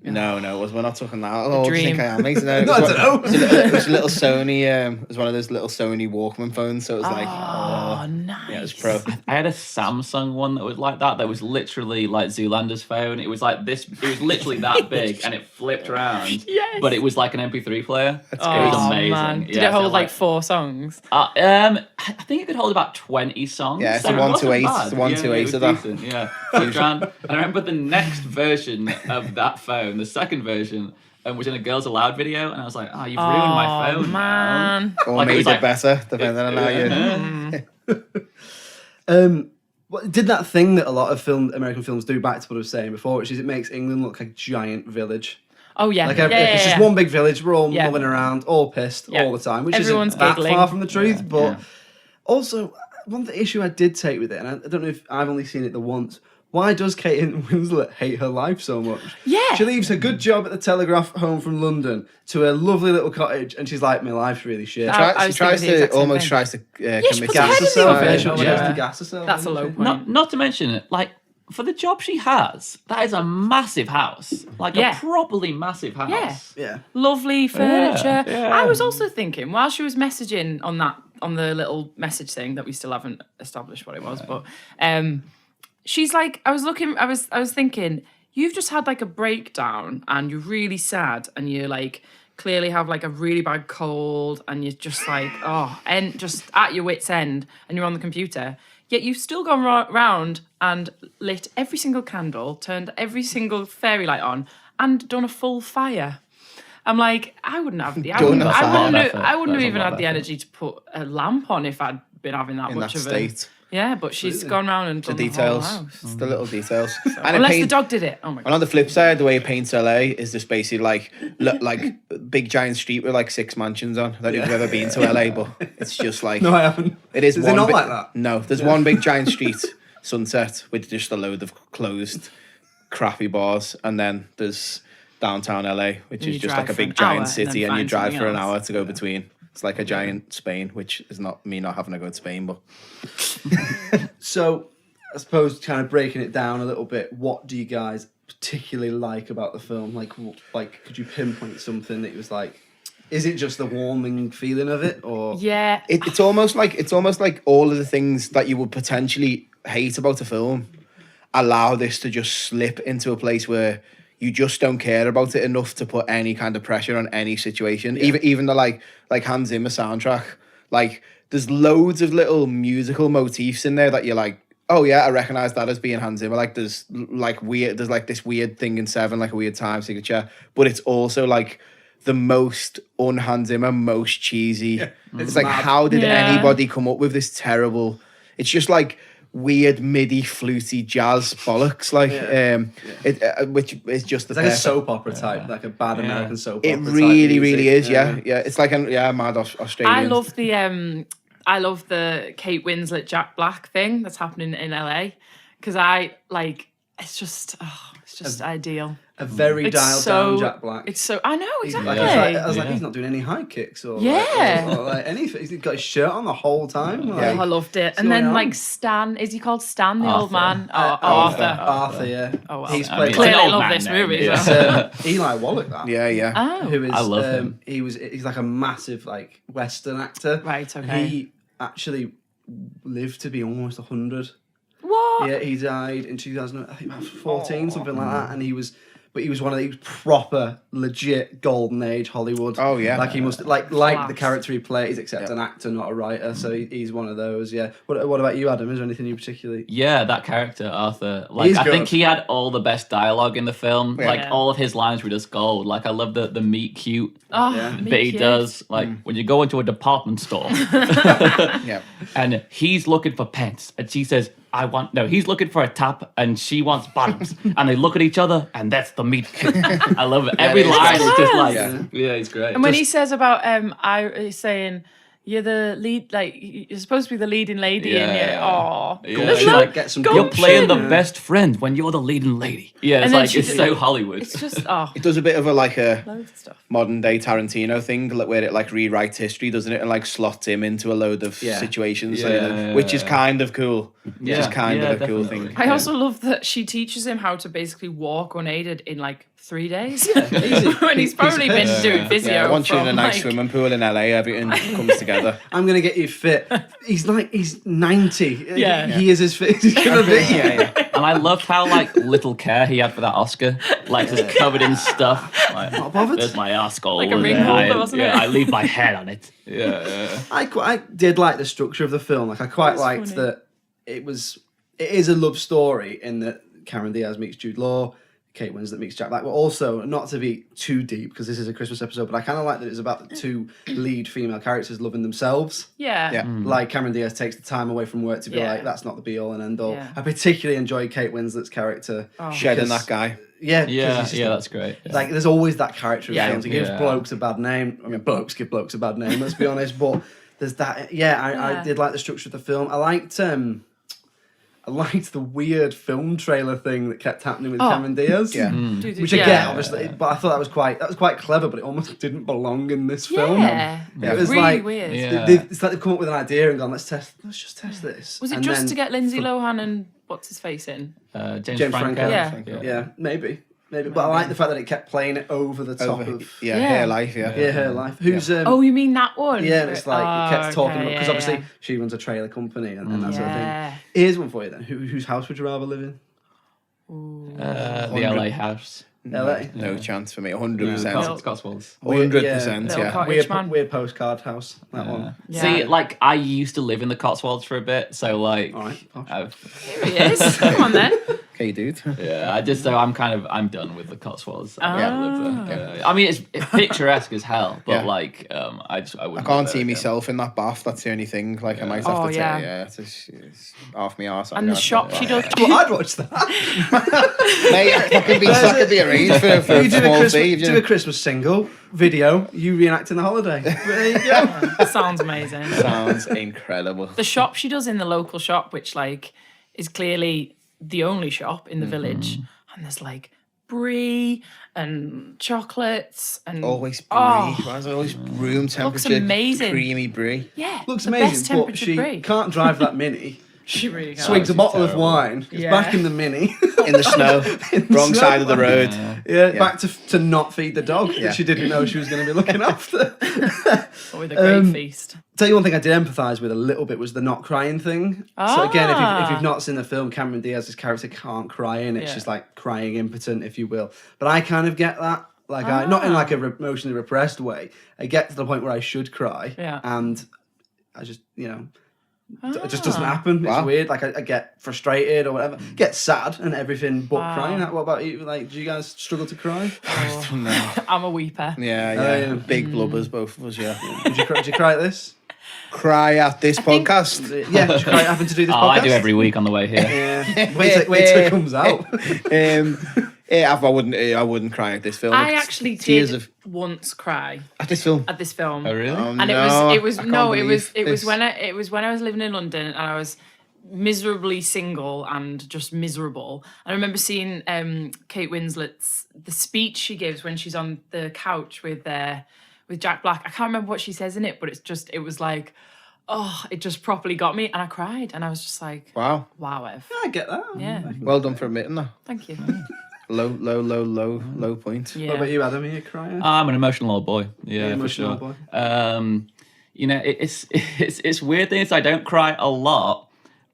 No, we're not talking that. Oh, do you think Dream. I am? Mate? No, No, I don't know. It was a little Sony. It was one of those little Sony Walkman phones. So it was like, Oh, nice. yeah, it was pro. I had a Samsung one that was like that. That was literally like Zoolander's phone. It was like this. It was literally that big, and it flipped around. Yes. But it was like an MP3 player. That's It was Oh amazing. man, did Yeah, it hold so, like 4 songs? I think it could hold about 20 songs. Yeah, it's so the it 128, wasn't it's the bad. 128 it was of that. decent, yeah. Flipped around. And I remember the next version of that phone, the second version, was in a Girls Aloud video, and I was like, "Oh, you've ruined my phone, Oh man. Or Like, it made was it like- better, depending on how you. Did that thing that a lot of American films do, back to what I was saying before, which is it makes England look like a giant village. Oh yeah. Like yeah, it's just yeah. one big village. We're all Yeah. mulling around, all pissed Yeah. all the time, which Everyone's isn't that giggling. far from the truth. But yeah. also, one issue I did take with it, and I don't know if I've only seen it the once. Why does Kate Winslet hate her life so much? Yeah. She leaves her good job at the Telegraph home from London to a lovely little cottage, and she's like, my life's really shit. I She was tries thinking the to exact same almost thing. tries to she commit puts her head gas in the herself. oven. Yeah, she has Yeah. to gas herself. That's a low doesn't she? point. Not to mention it, like for the job she has, that is a massive house, like Yeah. a properly massive house. Yeah. Yeah. Lovely furniture. yeah. I was also thinking while she was messaging on the little message thing that we still haven't established what it was, but she's like, I was thinking, you've just had like a breakdown and you're really sad and you're like clearly have like a really bad cold and you're just like and just at your wit's end and you're on the computer. Yet you've still gone round and lit every single candle, turned every single fairy light on, and done a full fire. I'm like, I wouldn't have the. I Don't wouldn't, know. That's a lot of have effort. I wouldn't That's have a even lot had of the effort. energy to put a lamp on if I'd been having that in much that of state. Yeah, but she's gone round and The done the details. whole house. It's the little details. And Unless the dog did it. Oh my And god. on the flip side, the way it paints LA is just basically like big giant street with like 6 mansions on. I don't know if you've ever been to LA, but it's just like No, I haven't. it is. Is one it not big- like that? No, there's one big giant street, Sunset, with just a load of closed, crappy bars, and then there's downtown LA, which And is you just like drive a for big an hour giant and city, then and you find drive something for an else. hour to go between. It's like a giant Spain, which is not me not having to go to Spain, but So, I suppose kind of breaking it down a little bit, what do you guys particularly like about the film? Like, could you pinpoint something that was like, is it just the warming feeling of it, or Yeah. it's almost like all of the things that you would potentially hate about a film allow this to just slip into a place where you just don't care about it enough to put any kind of pressure on any situation. Even the like Hans Zimmer soundtrack, like there's loads of little musical motifs in there that you're like, oh yeah, I recognize that as being Hans Zimmer. Like there's like this weird thing in Seven, like a weird time signature, but it's also like the most un-Hans Zimmer, most cheesy. It's like, mad. how did Yeah. anybody come up with this terrible? It's just like weird MIDI fluty jazz bollocks, like which is just the it's like a perfect- soap opera type, like a bad American soap It opera type really, music. really is. Yeah. It's like mad Australian. I love the Kate Winslet Jack Black thing that's happening in LA because it's just ideal. A very It's dialed so down Jack Black. It's so I know exactly. Like, I was like, he's not doing any high kicks or Yeah. or like anything. He's got his shirt on the whole time. Like, I loved it. what's And then going on? like Stan, is he called Stan, the old Arthur. man? Oh, Arthur. Arthur, yeah. Oh, well. He's I mean, played it's Clearly an old love man this name, movie. yeah. So. Eli Wallach. That Yeah. Oh, who is I love him. he's like a massive like Western actor. Right, okay. He actually lived to be almost 100. what? Yeah, he died in 2014, something like that, and he was one of these proper, legit golden age Hollywood. Oh, yeah. like he must like Class. the character he plays, except an actor, not a writer. So he's one of those. Yeah. What about you, Adam? Is there anything you particularly? Yeah, that character, Arthur. Like, He's I think good. he had all the best dialogue in the film. Yeah. Like, Yeah. all of his lines were just gold. Like, I love the meet cute Oh, Yeah. me bit he too. does. Like, when you go into a department store Yeah. and he's looking for pants and she says, he's looking for a top and she wants bottoms. And they look at each other and that's the meet cute. I love it. Every it is line is just class. like, Yeah. yeah, he's great. And when he says about he's saying you're the lead, like you're supposed to be the leading lady, and Yeah. oh, Yeah. Go He's check, like, get some. go you're gumption. playing the Yeah. best friend when you're the leading lady. Yeah, it's And then like, she it's did- so Hollywood. it's just It does a bit of a loads of stuff. modern day Tarantino thing, like where it like rewrites history, doesn't it, and like slots him into a load of Yeah. situations, Yeah. which is kind of cool. Which is Yeah. kind Yeah, of a cool definitely. thing. I also love that she teaches him how to basically walk unaided in like 3 days. easy. when he's probably been Yeah. doing physio. Yeah, once you're in a from, nice like, swimming pool in LA, everything comes together. I'm gonna get you fit. He's 90. Yeah. He is as fit as he's gonna be. Yeah. And I loved how like little care he had for that Oscar, like just covered in stuff. Like, Not bothered. there's my Oscar. Like a ring holder, wasn't it? I leave my head on it. Yeah. I did like the structure of the film. Like I quite That's liked funny. that it is a love story in that Cameron Diaz meets Jude Law, Kate Winslet meets Jack Black, but also not to be too deep because this is a Christmas episode. But I kind of like that it's about the two lead female characters loving themselves. Yeah. Yeah. Like Cameron Diaz takes the time away from work to be Yeah. like, that's not the be all and end all. Yeah. I particularly enjoy Kate Winslet's character. Oh. Shedding Because- that guy. Yeah, 'cause Yeah, he's just yeah, that's great. Yeah. like there's always that character in Yeah. films. He gives Yeah. blokes a bad name. I mean, blokes give blokes a bad name. Let's be honest. But there's that. Yeah, I Yeah. did like the structure of the film. I liked the weird film trailer thing that kept happening with Oh. Cameron Diaz. Yeah. Which I get, obviously, but I thought that was quite clever. But it almost didn't belong in this film. Yeah. It was really like weird. Yeah. it's like they've come up with an idea and gone, let's just test this. Was it And just then- to get Lindsay Lohan and what's his face in? James James Franco. Franco? Yeah. Yeah, maybe. But I like the fact that it kept playing it over the top Over, of yeah, Yeah. hair life, yeah. her life. Who's Oh, you mean that one? Yeah, and it's like it kept talking okay, about because yeah, obviously yeah. she runs a trailer company and that sort of thing. Yeah. Here's one for you then. Whose house would you rather live in? The LA house. LA. No chance for me. 100%. No. Cotswolds. 100%, Little yeah. cottage man. Weird postcard house. That one. Yeah. See, like I used to live in the Cotswolds for a bit, so like, All right. Posh. I've, Here he is. Come on then. Hey, dude. Yeah, I'm done with the Cotswolds. Ah. I mean, it's picturesque as hell, but Yeah. like, I I wouldn't. can't go see there again. myself in that bath. That's the only thing. Like I might have Oh, to yeah. it's off my arse. And the shop she does. Well, I'd watch that. Mate, that could be arranged for You a do small a Christmas, fee. do a Christmas single video. You reenacting the holiday. There you go. Sounds amazing. Sounds incredible. The shop she does in the local shop, which like is clearly the only shop in the village, and there's like brie and chocolates and Always brie. Oh. Why is it always room temperature? amazing. Creamy brie. yeah, Looks the best amazing, but temperature she brie. can't drive that Mini. She really can't. Swigs a she's bottle of terrible. wine. Is Yeah. back in the Mini. In the snow. Wrong snow. side of the road. Yeah, back to not feed the dog Yeah. that she didn't know she was going to be looking after. With a great feast. Tell you one thing I did empathise with a little bit was the not crying thing. So again, if Ah. you've not seen the film, Cameron Diaz's character can't cry in. It's Yeah. just like crying impotent, if you will. But I kind of get that. Like I not in like a emotionally repressed way. I get to the point where I should cry. Yeah. And I just, it just doesn't Ah. happen. Wow. It's weird. Like I get frustrated or whatever. Get sad and everything but Wow. crying. What about you? Like, do you guys struggle to cry? No. I'm a weeper. Yeah, yeah. Big blubbers, both of us, yeah. Did you cry at this? Cry at this think- podcast. Yeah, did you cry having to do this Oh, podcast? I do every week on the way here. Yeah. Wait till it comes out. Yeah, I wouldn't cry at this film. I actually Tears did of once cry at this film. at this film. Oh, really? Oh, And no, it was I can't no, it was believe this. when I was living in London and I was miserably single and just miserable. I remember seeing Kate Winslet's the speech she gives when she's on the couch with Jack Black. I can't remember what she says in it, but it was like, oh, it just properly got me, and I cried, and I was just like, Wow. wow, Ev. I get that. Yeah, Well done for admitting that. thank you. Low point. Yeah. What about you, Adam? Are you crying? I'm an emotional old boy. Yeah, for emotional sure. boy. It's weird things. I don't cry a lot,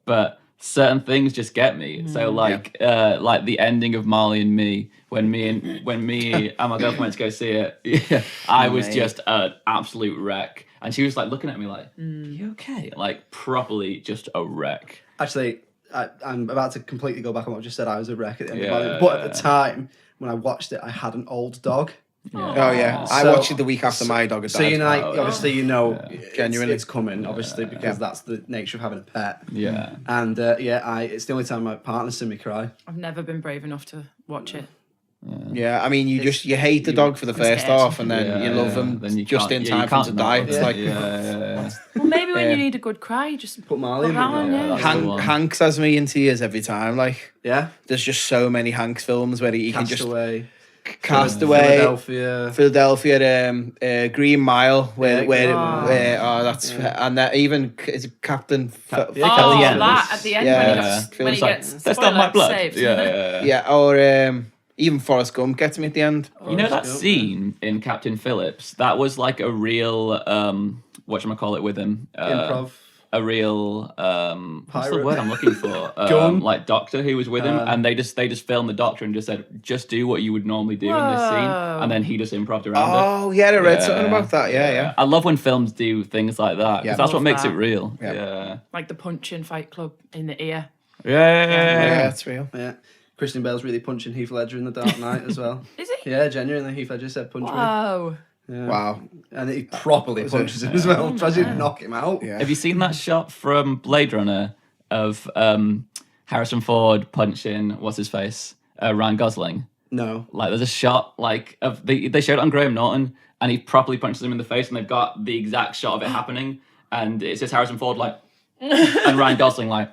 but certain things just get me. So like the ending of Marley and Me, when me and my girlfriend went to go see it, yeah, I was Mate. just an absolute wreck, and she was like looking at me like, "You okay?" Like properly just a wreck. Actually, I'm about to completely go back on what I just said. I was a wreck at the end Yeah. of it. But at the time, when I watched it, I had an old dog. Oh yeah, I So- watched it the week after my dog had So died. you know, like, Oh, obviously, Genuinely. it's coming, obviously, because that's the nature of having a pet. Yeah. And it's the only time my partner's seen me cry. I've never been brave enough to watch it. Yeah, I mean, you hate the dog for the first scared. half, and then you love him Then you just can't- in yeah, time you for him to can't die. not. It's Yeah. like Yeah. Well, maybe when Yeah. you need a good cry, you just Put Marley in Put Marley it. in, yeah. that's the one. Hanks has me in tears every time. Like Yeah. there's just so many Hanks films where he can just Castaway. Castaway, Philadelphia. Green Mile, where Yeah. that's and that even is it Captain. Yeah, oh, at the end. that at the end Yeah. when Yeah. when he Feels like, gets That's not my spoiler, blood. saved. Yeah. Yeah, or even Forrest Gump gets me at the end. You know that Forrest Gump, scene in Captain Phillips? That was like a real whatchamacallit with him. Improv. A real what's the Pirate. word I'm looking for? Gun. Like doctor who was with him, and they just filmed the doctor and just said, just do what you would normally do in this scene, Whoa. and then he just improved around it. Oh yeah, I read Yeah. something about that. Yeah. I love when films do things like that because Yeah. that's what Love makes that. it real. Yeah. Yeah. Like the punch in Fight Club in the ear. Yeah, it's real. Yeah. Christian Bale's really punching Heath Ledger in The Dark Knight as well. Is he? Yeah, genuinely. Heath Ledger said punch me. Wow. Yeah. Wow. And he properly punches him as well. Tries to knock him out. Yeah. Have you seen that shot from Blade Runner of Harrison Ford punching what's his face Ryan Gosling? No. Like there's a shot like of they showed it on Graham Norton, and he properly punches him in the face, and they've got the exact shot of it happening, and it's just Harrison Ford like and Ryan Gosling like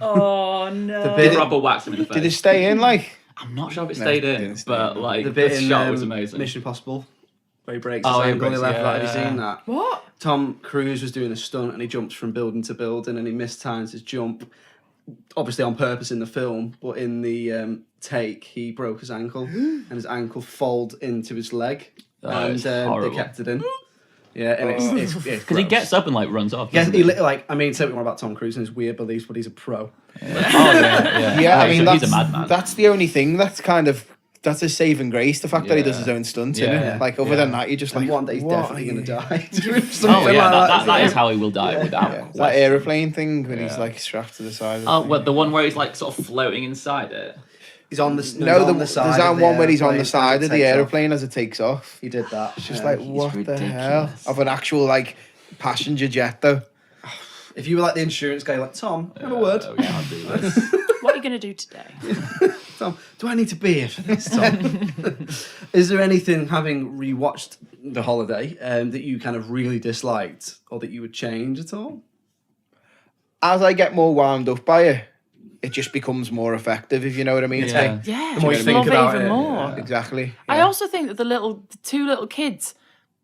Oh no. bit- proper whacks him in the face. Did it stay in? Like I'm not sure if it stayed it in, didn't stay but in. like The bit the in shot was amazing. Mission Impossible where he breaks Oh, his he ankle. He breaks- left that. Have you yeah. seen that? What? Tom Cruise was doing a stunt and he jumps from building to building and he mistimes his jump, obviously on purpose in the film, but in the take he broke his ankle and his ankle folded into his leg, and it's they horrible. kept it in. Yeah, and it's Because he gets up and like runs off. Yeah, doesn't he like I mean, say what you want about Tom Cruise and his weird beliefs, but he's a pro. Oh yeah. yeah, I mean he's that's a madman. that's the only thing that's kind of that's a saving grace. The fact that he does Yeah. his own stunts, Yeah. innit? Like other than that, you're just And like one day he's what definitely are going to you- die. doing Oh something yeah, like that that. is how he will die without Yeah. That question. aeroplane thing when he's like strapped to the side. Of Oh, the well, thing. the one where he's like sort of floating inside it. He's on the No, on the side. there's of that the one where he's on airplane the side of as it the takes off. aeroplane as it takes off. He did that. It's just like, what the hell? ridiculous. Of an actual like passenger jet though. If you were like the insurance guy, you're like, Tom, have a word. We can't do this. What are you going to do today? Tom, do I need to be here for this, Tom? Is there anything, having rewatched The Holiday, that you kind of really disliked or that you would change at all? As I get more wound up by it, it just becomes more effective, if you know what I mean. It's Yeah. like, Yeah, The more you just think love about it even it, more. exactly. I yeah. also think that the two little kids,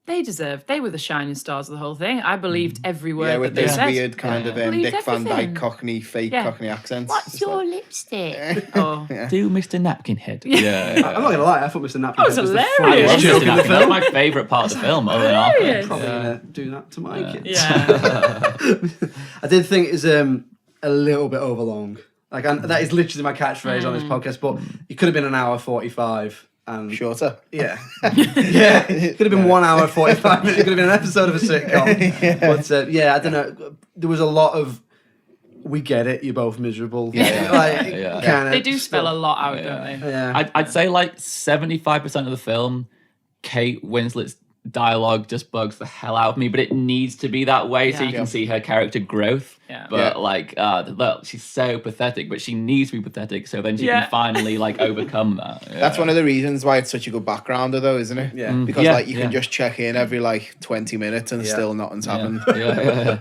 they were the shining stars of the whole thing. I believed every word Yeah, that with they this said. weird kind of Believed Dick Van everything. Dyke Cockney, fake Yeah. Cockney accent. What's It's your like- lipstick? Oh, Do Mr. Napkin Head. Yeah. I'm not going to lie, I thought Mr. Napkin was was the hilarious. I funniest love joke Mr. in the Napkin. That's film. my favourite part of the film, other than hilarious. Arthur. Probably Yeah. going to do that to my kids. yeah. I did think it was a little bit overlong. Like that is literally my catchphrase on this podcast, but it could have been an hour 45. And Shorter. yeah, yeah, it could have been 1 hour 45 minutes. It could have been an episode of a sitcom. But yeah, I don't know. There was a lot of. We get it. You're both miserable. Yeah. Like, Yeah. kinda They do spell a stuff. lot out, Yeah. don't they? Yeah. I'd say like 75% of the film, Kate Winslet's dialogue just bugs the hell out of me, but it needs to be that way so Yeah. you can see her character growth. Yeah. But like, look, she's so pathetic, but she needs to be pathetic so then she Yeah. can finally like overcome that. Yeah. That's one of the reasons why it's such a good backgrounder, though, isn't it? Yeah. Because Yeah, like you can yeah. just check in every like 20 minutes and Yeah. still nothing's happened. Yeah.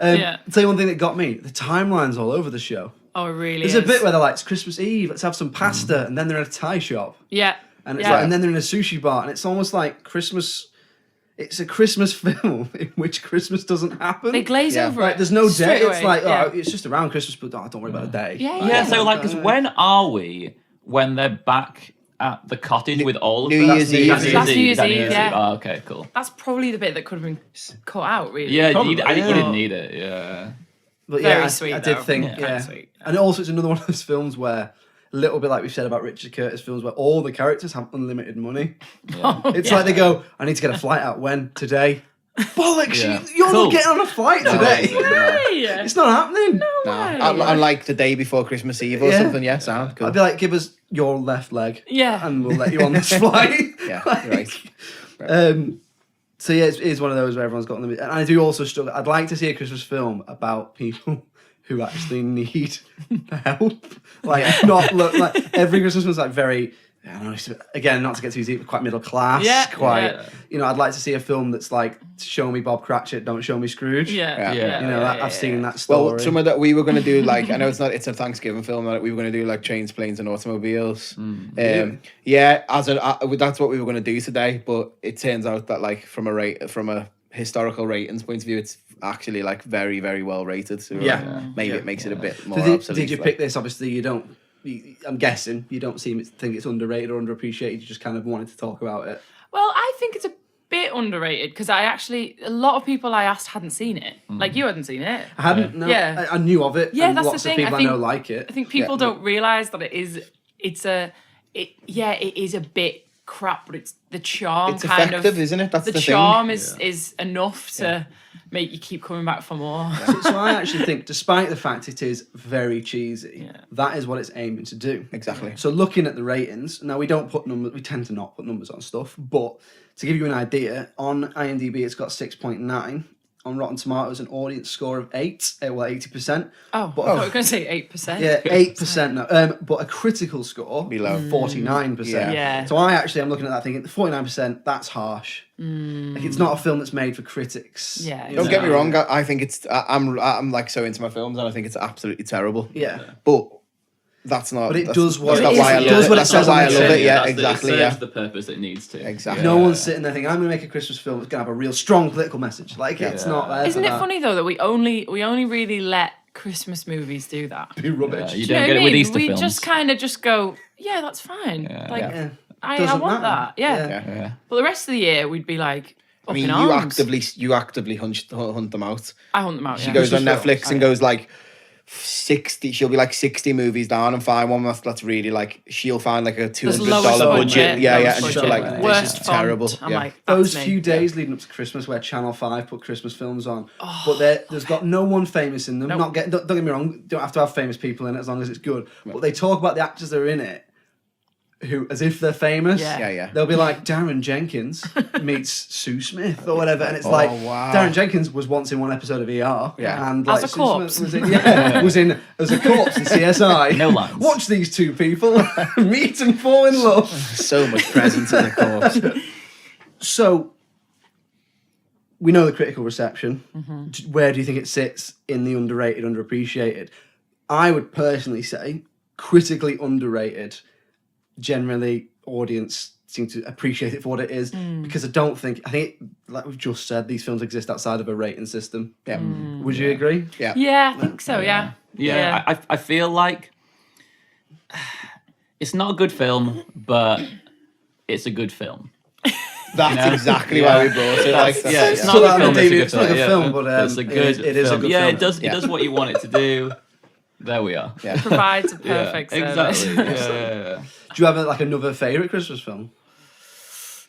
Yeah. I'll tell you one thing that got me: the timeline's all over the show. Oh, it really There's is. a bit where they're like, "It's Christmas Eve. Let's have some pasta," and then they're in a Thai shop, Yeah. and it's Yeah. like, and then they're in a sushi bar, and it's almost like Christmas. It's a Christmas film in which Christmas doesn't happen. They glaze Yeah. over Like, it. there's no straight day. It's away. like, yeah. oh, it's just around Christmas, but don't worry about the day. Yeah, Yeah, so like, because when are we when they're back at the cottage with all of New them? Year's Eve. That's That's New Year's That's Eve, yeah. Oh, okay, cool. That's probably the bit that could have been cut out, really. Yeah, Probably, you yeah. didn't need it. Yeah. But Very yeah, sweet, I did though. think, Yeah. yeah. Very sweet. And also, it's another one of those films where, a little bit like we've said about Richard Curtis films, where all the characters have unlimited money. It's like they go, I need to get a flight out when? Today? Bollocks, Yeah. you're Cool. not getting on a flight today. Hey! It's not happening. Unlike the day before Christmas Eve or Yeah. something, yeah, sound cool. I'd be like, give us your left leg. Yeah. And we'll let you on this flight. Yeah, Like, you're right. So yeah, it is one of those where everyone's got unlimited. And I do also struggle. I'd like to see a Christmas film about people who actually need help. Like, not look like every Christmas one's like very. I don't know, again, not to get too deep, but quite middle class. Yeah, Quite. yeah. You know, I'd like to see a film that's like, show me Bob Cratchit, don't show me Scrooge. Yeah. Yeah. You know, I've seen that story. Well, some of that we were going to do, like, I know it's a Thanksgiving film, that we were going to do like Trains, Planes, and Automobiles. Yeah, that's what we were going to do today, but it turns out that like from a historical ratings point of view, it's actually like very, very well rated. So Yeah. maybe Yeah. it makes it a bit more So obsolete. did you like- pick this? Obviously, you don't. I'm guessing you don't think it's underrated or underappreciated. You just kind of wanted to talk about it. Well, I think it's a bit underrated because a lot of people I asked hadn't seen it. Like you hadn't seen it. I hadn't. No, Yeah. I knew of it. Yeah, and that's the lots thing. of people I I know think- like it. I think people don't realise that it is a bit crap, but it's the charm It's kind effective, of isn't it? That's the thing. charm is enough to make you keep coming back for more. So I actually think, despite the fact it is very cheesy, that is what it's aiming to do. Exactly. So looking at the ratings, now we don't put numbers. We tend to not put numbers on stuff, but to give you an idea, on IMDb it's got 6.9. On Rotten Tomatoes, an audience score of 8, 80%. Oh, But I thought we were going to say 8%. Yeah, 8% now. But a critical score, Below. 49%. Yeah. So I am looking at that thinking, 49%, that's harsh. Like, it's not a film that's made for critics. Yeah, you Don't know? get me wrong. I think it's. I'm like so into my films, and I think it's absolutely terrible. Yeah. But that's not. But it that's, does what that's it not is. why I It love does it. what it That's not says why I on the love tin. it. Yeah, that's exactly. It Yeah, serves the purpose it needs to. exactly. No one's sitting there thinking, I'm going to make a Christmas film that's going to have a real strong political message. Like, it's not there. Isn't for it that. funny though that we only really let Christmas movies do that? Be rubbish. You Do you don't know get what it I with mean? Easter We films. just kind of just go, yeah, that's fine. Like, Yeah. I Doesn't want matter. that. Yeah. Yeah. Yeah. But the rest of the year, we'd be like, I up mean, in you arms. actively hunt them out. I hunt them out. She yeah. goes on Christmas Netflix films. and goes like 60. She'll be like 60 movies down and find one that's really like. She'll find like a $200 lowest budget. Yeah, lowest and she'll budget. be like, this Worst is terrible. font. I'm Yeah. like, that's Those me. few days leading up to Christmas where Channel 5 put Christmas films on, but there's got no one famous in them. Nope. Don't get me wrong, don't have to have famous people in it as long as it's good. But they talk about the actors that are in it who, as if they're famous. Yeah. Yeah. They'll be like, Darren Jenkins meets Sue Smith or whatever, and it's like, wow. Darren Jenkins was once in one episode of ER, Yeah. and As like a Sue corpse. Smith was in as a corpse in CSI. No lines. Watch these two people meet and fall in love. So much presence in the course. So, we know the critical reception. Mm-hmm. Where do you think it sits in the underrated, underappreciated? I would personally say critically underrated. Generally, audience seem to appreciate it for what it is because I think, like we've just said, these films exist outside of a rating system. Yeah. Would you agree? Yeah. Yeah, I think so. Yeah. I feel like it's not a good film, but it's a good film. That's exactly why we brought it. Like, Yeah, it's So not a that film. it's not a good film, but it's a good. it is a film. good Yeah, film. it does. It does what you want it to do. There we are. Yeah. Provides a Yeah, perfect service. exactly. Yeah. Do you have another favourite Christmas film?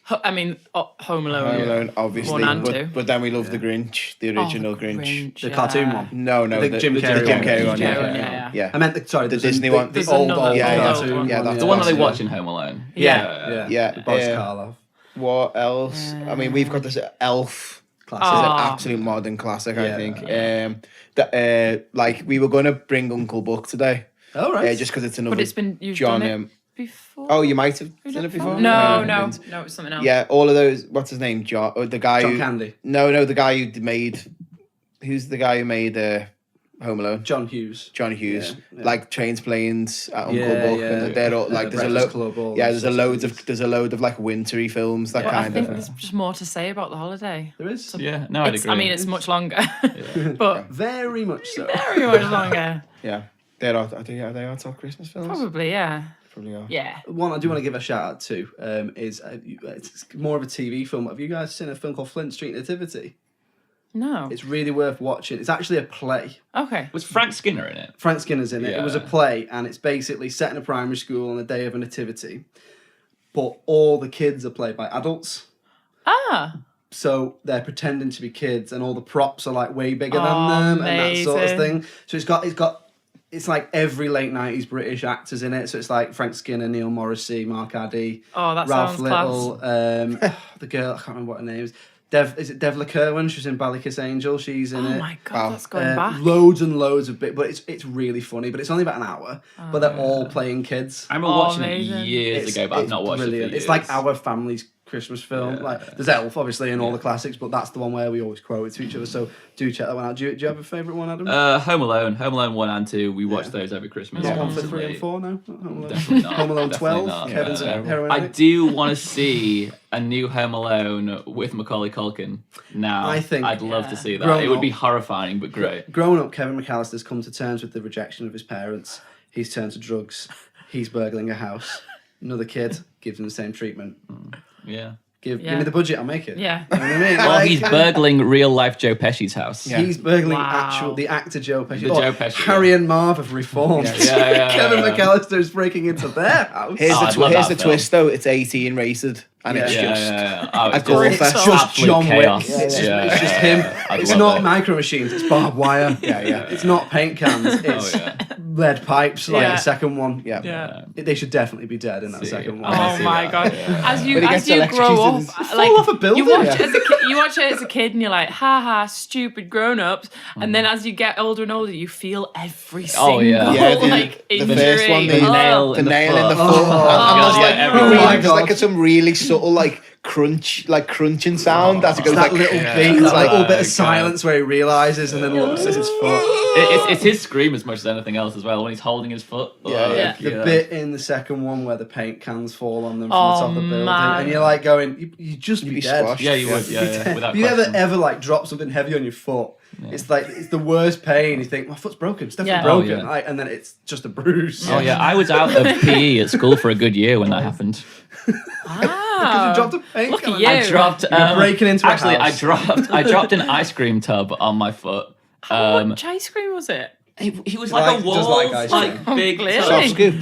I mean, Home Alone. Home Alone, obviously. One and two. But then we love the Grinch, the original Grinch. The cartoon one? No, The Jim Carrey Jim one. Carrey one. Jim Carrey Yeah, one, yeah. yeah. I meant the The Disney one. The There's old another Yeah, yeah. cartoon Yeah, one, that's The one that they yeah. watch in Home Alone. Yeah. Yeah. Boris Karloff. What else? I mean, we've got this Elf. Classic. It's an Oh. absolute modern classic, Yeah. I think. Like we were going to bring Uncle Buck today, Oh, right. just because it's another. But it's been you've John. done it before. Oh, you might have Is done it before. No, No, it's something else. Yeah, all of those. What's his name? John. Or the guy John who. Candy. No, the guy who made. Who's the guy who made Home Alone? John Hughes. John Hughes, Yeah. like Trains, Planes, Uncle Yeah, Buck, yeah. and they're all like there's a Breakfast load. Club, all Yeah, those there's a sorts load things. there's a load of like wintry films that But I kind think of. there's just more to say about the holiday. There is. Yeah. No, I'd agree. I mean, it's much longer, but Very much so. very much longer. Yeah, are they our top Christmas films? Probably, yeah. Probably are. Yeah. One I do want to give a shout out to is it's more of a TV film. Have you guys seen a film called Flint Street Nativity? No. It's really worth watching. It's actually a play. Okay. Was Frank Skinner in it? Frank Skinner's in it. It was a Yeah. play, and it's basically set in a primary school on the day of a nativity, but all the kids are played by adults. Ah. So they're pretending to be kids, and all the props are like way bigger Oh, than them, and that sort of amazing. thing. So it's like every late '90s British actors in it. So it's like Frank Skinner, Neil Morrissey, Mark Addy, Oh, that Ralph sounds Little, the girl I can't remember what her name is. Is it Devla Kerwin? She's in Ballykiss Angel. She's in Oh it. my god, Wow. that's going back. Loads and loads of bit, but it's really funny. But it's only about an hour. But they're all playing kids. I remember Oh, watching amazing. it years ago, but I've not watched it for years. It's like our family's Christmas film. Yeah. Like there's Elf, obviously, and all the classics, but that's the one where we always quote it to each other. So do check that one out. Do you have a favourite one, Adam? Home Alone 1 and 2. We watch those every Christmas. Not one for 3 constantly. and 4 now. Home Alone, Definitely not. Home Alone Definitely 12. not. Kevin's Yeah. a heroin I addict. do want to see a new Home Alone with Macaulay Culkin. Now, I think- I'd love to see that. Grown It would be up. horrifying, but great. Growing up, Kevin McAllister's come to terms with the rejection of his parents. He's turned to drugs. He's burgling a house. Another kid gives him the same treatment. Yeah. Give Yeah. me the budget, I'll make it. Yeah. You know what I mean? Well, Like, he's burgling real life Joe Pesci's house. Yeah. He's burgling Wow. the actor Joe Pesci. The Joe Pesci, Harry and Marv have reformed. Yeah. Kevin McAllister's breaking into their house. Here's Oh, I'd the love here's that the film. twist though. It's 18 rated, and it's Yeah. just Oh, a it's gore It's fest. just absolute John Wick. chaos. It's just, Yeah. it's just him. I'd It's love not it. micro machines. It's barbed wire. Yeah. It's not paint cans. It's yeah. lead pipes. Like Yeah. the second one. Yeah. Yeah. They should definitely be dead in that See. second one. I Oh see my that, god! yeah. As you When he as gets you grow electrocuted, up, it's like fall off a building. you watch Yeah. it as a kid, you watch it as a kid, and you're like, ha ha, stupid grown ups. And then as you get older and older, you feel every single Oh, yeah. Yeah, like the injury. first one, The Oh. nail the in the nail in the foot. foot. Oh, and God, there's yeah, like, everyone. Oh my there's like God. some really subtle like crunching sound as it goes That like little Yeah. beat, It's that like, little bit oh, of silence where he realizes and then looks at his foot. It's his scream as much as anything else as well when he's holding his foot. Yeah. The bit in the second one where the paint cans fall on them from Oh, the top of the building, man. and you're like going, you'd just You'd be be dead. squashed. Yeah, you would. Yeah. Without Have you question. ever like drop something heavy on your foot? It's like it's the worst pain. You think my foot's broken. It's definitely Yeah. broken, Oh, yeah. right? And then it's just a bruise. Oh yeah, I was out of PE at school for a good year when that happened. Because Ah. you dropped a paint Look can. at you. I dropped. You're breaking into a actually, house. I dropped an ice cream tub on my foot. How much ice cream was it? He was like a does wolf, like ice like cream. big Clearly. tub. Soft scoop.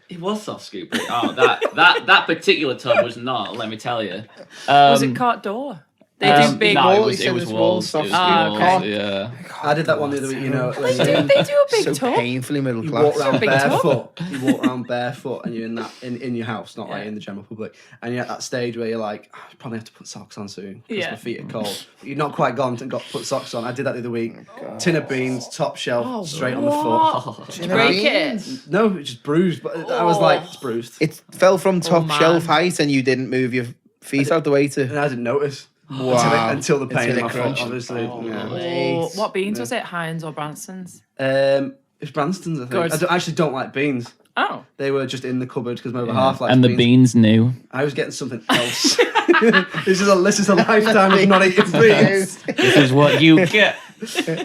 It was soft scoop. Oh, that particular tub was not. Let me tell you. Was it cart door? They do big. No, Wall, it was he said Wolves. it's Wolves, It soft was scoop. Wolves, Okay. yeah. I did that one the other week, you know. They do a big So tub. painfully middle You class. walk around Big tub. barefoot. You walk around barefoot, and you're in your house, not like Yeah. in the general public. And you're at that stage where you're like, I probably have to put socks on soon because Yeah. my feet are cold. But you've not quite gone and got put socks on. I did that the other week. Tin of beans, top shelf, straight on the foot. Did you break it? No, it just bruised. But I was like, it's bruised. It fell from top man. shelf height, and you didn't move your feet out the way to. And I didn't notice. Wow. Until the pain Until in it my foot, crunched. obviously. Yeah. Oh, what beans was it? Heinz or Branston's? It's Branston's, I think. Good. I actually don't like beans. Oh. They were just in the cupboard because my other half likes And the beans. beans knew. I was getting something else. this is a lifetime of not eating beans. This is what you get.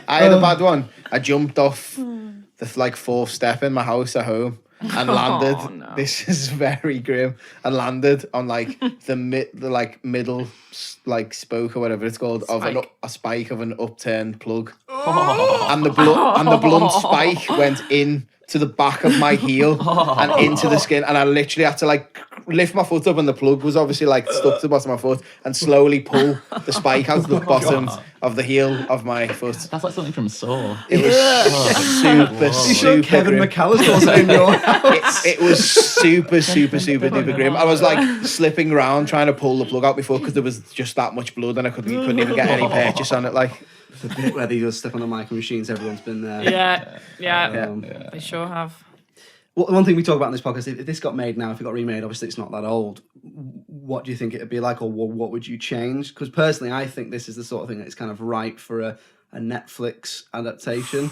I had a bad one. I jumped off the fourth step in my house at home and landed. no. This is very grim. I landed on the middle spoke or whatever it's called of a spike of an upturned plug, and the blunt spike went in to the back of my heel and into the skin, and I literally had to lift my foot up, and the plug was obviously stuck to the bottom of my foot, and slowly pull the spike out the bottom of the heel of my foot. That's like something from Saw. It was super Kevin grim. McAllister was in your house. It was super duper grim. I was slipping around trying to pull the plug out before because there was just that much blood, and I couldn't even get any purchase on it. The bit where they just step on the micro machines, everyone's been there. Yeah. They sure have. Well, one thing we talk about in this podcast, if this got made now, if it got remade, obviously it's not that old. What do you think it'd be like, or what would you change? Because personally, I think this is the sort of thing that's kind of ripe for a Netflix adaptation,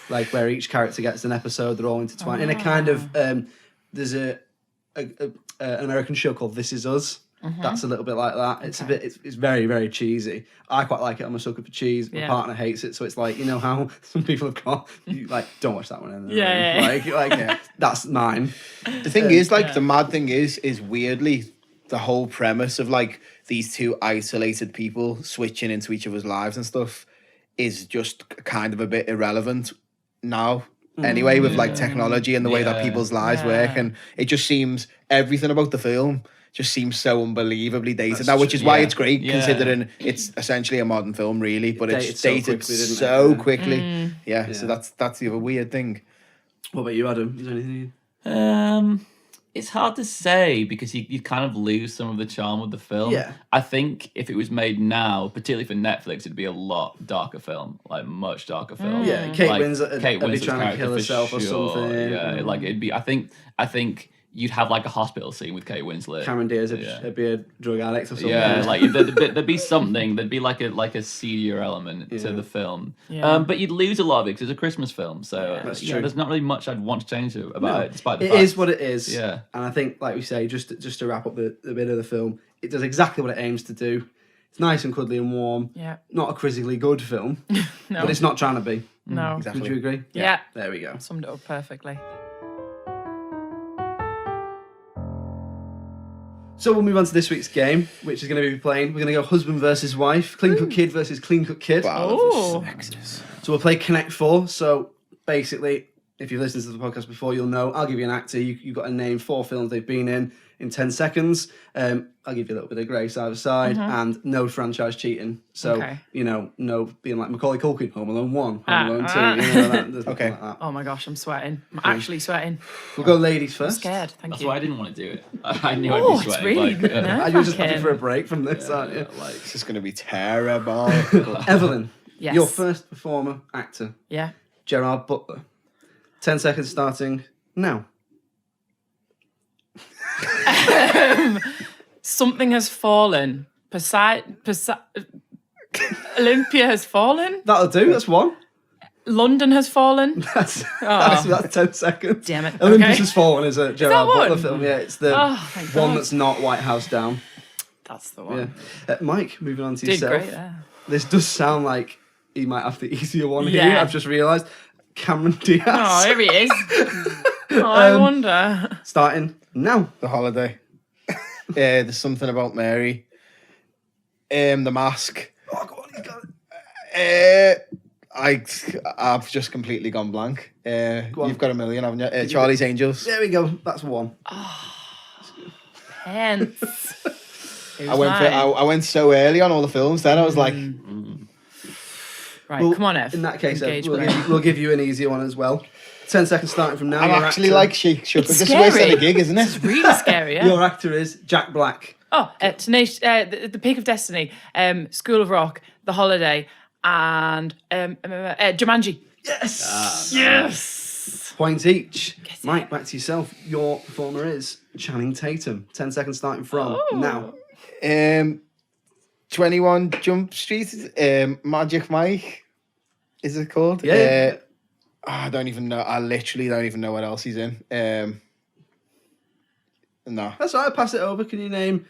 where each character gets an episode, they're all intertwined. In a kind of, there's an American show called This Is Us. That's a little bit like that. It's it's very, very cheesy. I quite like it. I'm a sucker for cheese. My partner hates it, so it's you know how some people have got don't watch that one. Yeah. That's mine. The thing is, the mad thing is weirdly the whole premise of these two isolated people switching into each other's lives and stuff is just kind of a bit irrelevant now. Anyway, with technology and the way that people's lives work, and it just seems everything about the film just seems so unbelievably dated now, which is why it's great considering it's essentially a modern film, really, but it's dated so quickly. Yeah, so that's the other weird thing. What about you, Adam? Is there anything? It's hard to say because you kind of lose some of the charm of the film. Yeah. I think if it was made now, particularly for Netflix, it'd be a lot darker film, much darker film. Yeah, Kate Winslet's Winslet's trying to character kill for herself or sure. something. Yeah, it'd be. I think you'd have a hospital scene with Kate Winslet. Cameron Diaz would be a drug addict or something. Yeah, there'd be something. There'd be a seedier element to the film. Yeah. But you'd lose a lot of it because it's a Christmas film. So That's true. there's not really much I'd want to change about it, despite the It fact. is what it is. Yeah. And I think, like we say, just to wrap up the bit of the film, it does exactly what it aims to do. It's nice and cuddly and warm. Yeah. Not a quizzically good film, No. but it's not trying to be. No. Exactly. Would you agree? Yeah. There we go. Summed it up perfectly. So we'll move on to this week's game, which is going to be playing. We're going to go husband versus wife, clean cut kid versus clean cut kid. Wow, Ooh. sexist. So we'll play Connect Four. So basically, if you've listened to the podcast before, you'll know I'll give you an actor. You've got to name 4 films they've been in 10 seconds. I'll give you a little bit of grace either side, and no franchise cheating. So, Okay. no being like Macaulay Culkin, Home Alone 1, Home Alone 2. There's nothing Okay. like that. Oh my gosh, I'm sweating. I'm actually sweating. We'll go ladies I'm first. scared. Thank That's you. why I didn't want to do it. I knew Oh, I'd be it's sweating. really but, good. Are you just looking Fucking- for a break from this, aren't you? This is going to be terrible. Evelyn, Yes. your first performer, actor, Yeah. Gerard Butler. 10 seconds starting now. Something has fallen. Olympia has fallen. That'll do, that's one. London has fallen. That's 10 seconds. Damn it. Olympus Okay. Has Fallen is a Gerard that Butler one? film. Yeah, it's the Oh, thank one God. that's not White House Down. That's the Yeah. one. Mike, moving on to Did yourself. great there. This does sound like he might have the easier one here. Yeah. I've just realised. Cameron Diaz. Oh, here he is. Oh, I wonder. Starting now. The Holiday. There's something about Mary. The Mask. Oh, go on, he's got it. I've just completely gone blank. You've got a million, haven't you? Charlie's Angels. There we go. That's one. Hence. I went so early on all the films. Then I was like, Right, Well, come on, Ev. In that case, Engage we'll brain. give you an easier one as well. 10 seconds starting from now. I'm Your actually actor- like Shucks. This is scary. worse than a gig, isn't it? Really scary, yeah. Your actor is Jack Black. The Peak of Destiny, School of Rock, The Holiday, and Jumanji. Yes. Yes. Point each. Mike, back to yourself. Your performer is Channing Tatum. 10 seconds starting from now. 21 Jump Street, Magic Mike, is it called? Yeah. I don't even know. I literally don't even know what else he's in. No. That's all right. Pass it over. Can you name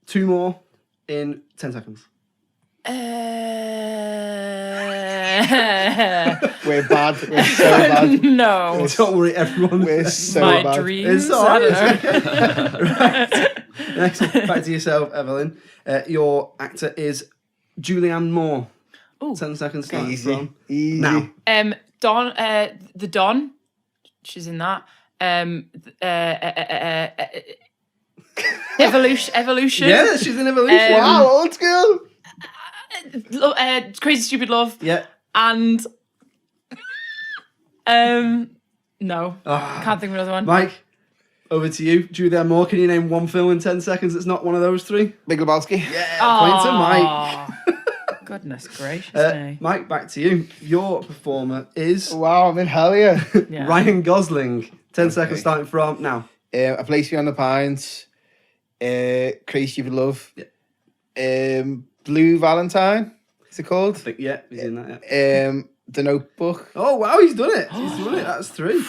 2 more in 10 seconds? We're bad. We're so bad. No. Don't worry, everyone. We're so My bad. dreams. It's all I right. don't know. Right. Next, back to yourself, Evelyn. Your actor is Julianne Moore. Ooh. 10 seconds starting Easy. from Easy. now. Don, the Don, she's in that. Evolution. Yeah, she's in Evolution. Wow, old school. Crazy Stupid Love. Yeah. And no, can't think of another one. Mike, over to you. Julianne Moore, can you name 1 film in 10 seconds that's not one of those 3? Big Lebowski. Yeah, point to Mike. Goodness gracious me. Mike, back to you. Your performer is Wow, I'm in hell yeah. Yeah. Ryan Gosling. 10 seconds starting from now. A Place Beyond the Pines. Crazy Stupid Love. Yeah. Blue Valentine. Is it called? I think, yeah, he's in that, yeah. The Notebook. Oh, wow, he's done it. He's done it. That's 3.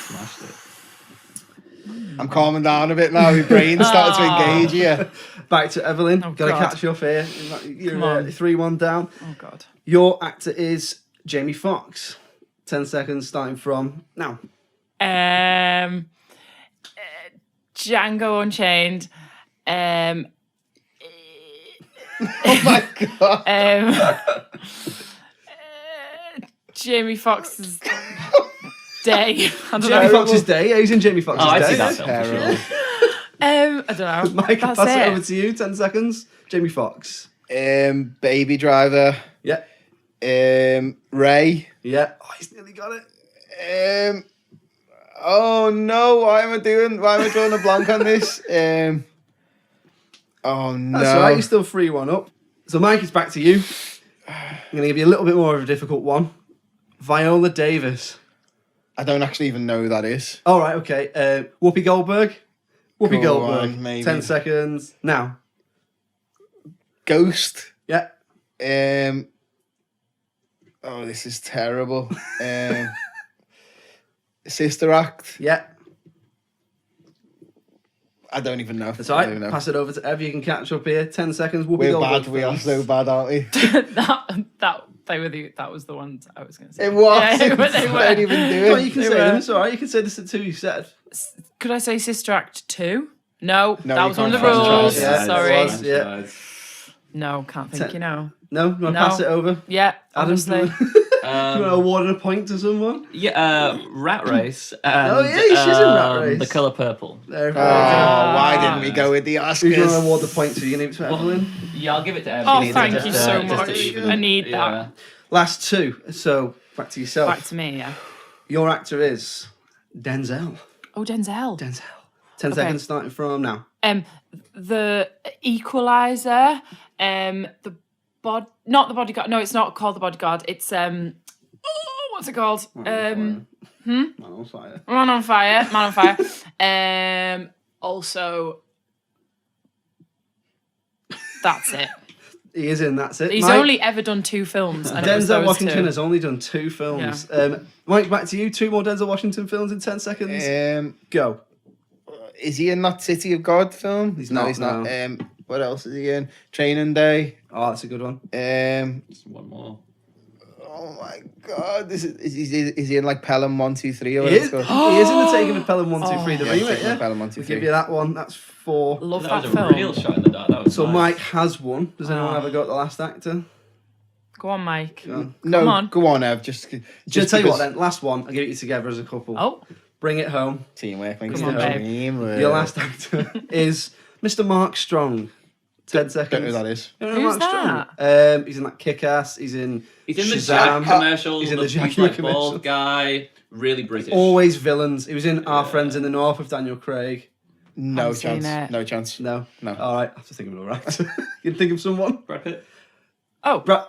I'm calming down a bit now. My brain's started to engage here. Back to Evelyn. Oh, Gotta God. catch you up here. You're Come on. 3-1 down. Oh God. Your actor is Jamie Foxx. 10 seconds starting from now. Django Unchained. Oh my god. Jamie Foxx's Day. I don't Jamie know. Foxx's Day. Yeah, he's in Jamie Foxx's Oh, I'd Day. see that film for Terrible. sure. I don't know. Mike, That's pass it it. over to you. 10 seconds. Jamie Foxx. Baby Driver. Yeah. Ray. Yeah. Oh, he's nearly got it. Oh no! Why am I drawing a blank on this? Oh no! That's all right. You're still 3-1 up. So, Mike, it's back to you. I'm going to give you a little bit more of a difficult one. Viola Davis. I don't actually even know who that is. All right, okay. Whoopi Goldberg. Whoopi Go Goldberg. on, maybe. 10 seconds. Now. Ghost. Yeah. Oh, this is terrible. Sister Act. Yeah. I don't even know. That's all I don't even right. know. Pass it over to Ev. You can catch up here. 10 seconds. Whoopi We're Goldberg. bad. We are films. so bad, aren't we? That was the ones I was going to say. It was. Yeah, They were. don't even do Oh, it. you can They say were. them. It's all right. You can say the 2 you said. Could I say Sister Act 2? No, No, that you was one of the can't. rules. Yeah, Sorry. it was, yeah. No, can't think. Ten- You know. No? You want to No. pass it over? Yeah, Adam, do you honestly. want to award a point to someone? Yeah, Rat Race. And, Oh, yeah, she's in Rat Race. The Colour Purple. There we Oh, go. why didn't we go with the Who's going to Oscars? award the point to? You can give it to Evelyn? Yeah, I'll give it to Ev. Oh, Just thank to- you so just to much. even. I need Yeah. that. Last 2. So, back to yourself. Back to me, yeah. Your actor is Denzel. Oh, Denzel. 10 Okay. seconds starting from now. The Equalizer. Not the Bodyguard. No, it's not called the Bodyguard. It's what's it called? Man on fire. Man on Fire. Man on Fire. Also, that's it. He is in, that's it. He's Mike, only ever done 2 films. And it was Denzel those Washington 2. has only done 2 films. Mike, back to you. 2 more Denzel Washington films in 10 seconds. Go. Is he in that City of God film? He's no, not, he's not. no. What else is he in? Training Day. Oh, that's a good one. Just one more. Oh my God! Is he in like Pelham 1, 2, 3 or He whatever? is, he is in the Taking of Pelham 1, 2, 3, the Yeah, remake, Taking of yeah? Pelham 1, 2, We'll 3. give you that one. That's 4. Love That that was a film. real shot in the dark. That was So nice. Mike has won. Does anyone have a go at the last actor? Go on, Mike. No, Come on. go on, Ev. Just Tell you what because- then, last one, I'll give it you together as a couple. Oh, Bring it home. Teamwork makes Come the on, babe. dream work. Your last actor is Mr. Mark Strong. 10 seconds. Don't know who that is. You don't know Who's Mark that? Strong? He's in that Kick-Ass. He's in He's in the Shazam. Jack commercial. He's in the He's Jack like commercial. bald guy, really British. Always villains. He was in Our Friends in the North with Daniel Craig. No Haven't seen chance. it. No chance. No. No. All right. I have to think of it all right. You can think of someone? Brad Pitt. Oh, Brad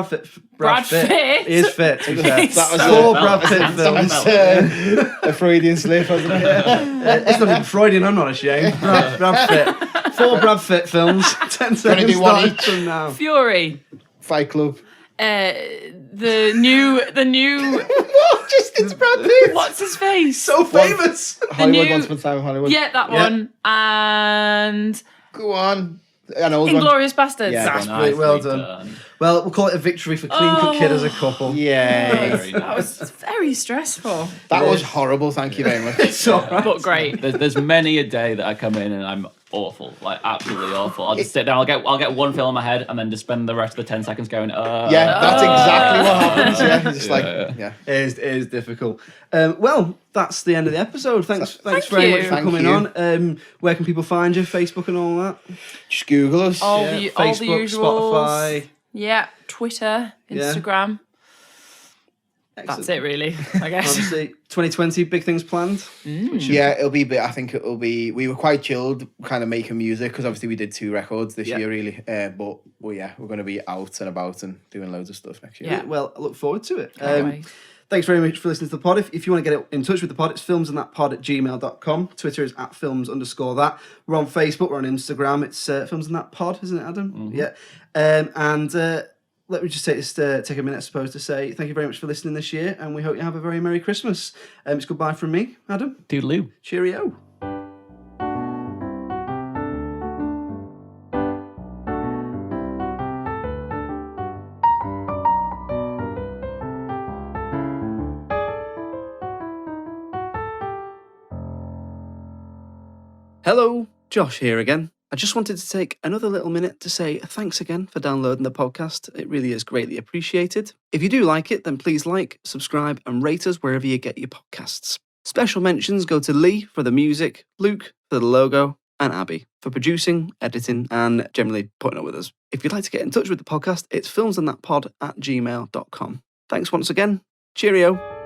Pitt. Brad Pitt? He is fit. to be fair. He's That was Four a- Brad Pitt Handsome films. fella. a Freudian slip, wasn't it? It's not even Freudian, I'm not ashamed. Brad Pitt. 4 Brad Pitt films. 10 seconds do one starting each? from now. Fury. Fight Club. The new. What? Just it's Brad Pitt. What's his face? So famous. Hollywood new- Once Upon a Time in Hollywood. Yeah, that Yeah. one. And Go on. An old one. Inglorious Bastards. Yeah, That's go brilliant. Well done. Well, we'll call it a victory for Clean Cut Kid as a couple. Yeah. Very That nice. was very stressful, That was horrible. Thank you very much. It's all right. but great. There's many a day that I come in and I'm awful, like absolutely awful. I'll just sit down. I'll get one film in my head and then just spend the rest of the 10 seconds going. Yeah, that's exactly what happens. Yeah, you're just like, Yeah. yeah. It is difficult. Well, that's the end of the episode. Thanks very you. much for Thank coming you. on. Where can people find you? Facebook and all that? Just Google us. All Yeah, the Facebook, usuals. Spotify. Yeah, Twitter, Yeah. Instagram. Excellent. That's it, really. I guess. Obviously, 2020, big things planned. Yeah, it'll be. I think it'll be. We were quite chilled, kind of making music because obviously we did 2 records this Yeah. year, really. But well, yeah, we're going to be out and about and doing loads of stuff next year. Yeah. Well, I look forward to it. Can't wait. Thanks very much for listening to the pod. If you want to get in touch with the pod, it's filmsandthatpod@gmail.com. Twitter is @films_that. We're on Facebook, we're on Instagram. It's filmsandthatpod, isn't it, Adam? Yeah. And let me just take a minute, I suppose, to say thank you very much for listening this year, and we hope you have a very Merry Christmas. It's goodbye from me, Adam. Toodaloo. Cheerio. Hello, Josh here again. I just wanted to take another little minute to say thanks again for downloading the podcast. It really is greatly appreciated. If you do like it, then please like, subscribe, and rate us wherever you get your podcasts. Special mentions go to Lee for the music, Luke for the logo, and Abby for producing, editing, and generally putting up with us. If you'd like to get in touch with the podcast, it's filmsandthatpod@gmail.com. Thanks once again. Cheerio.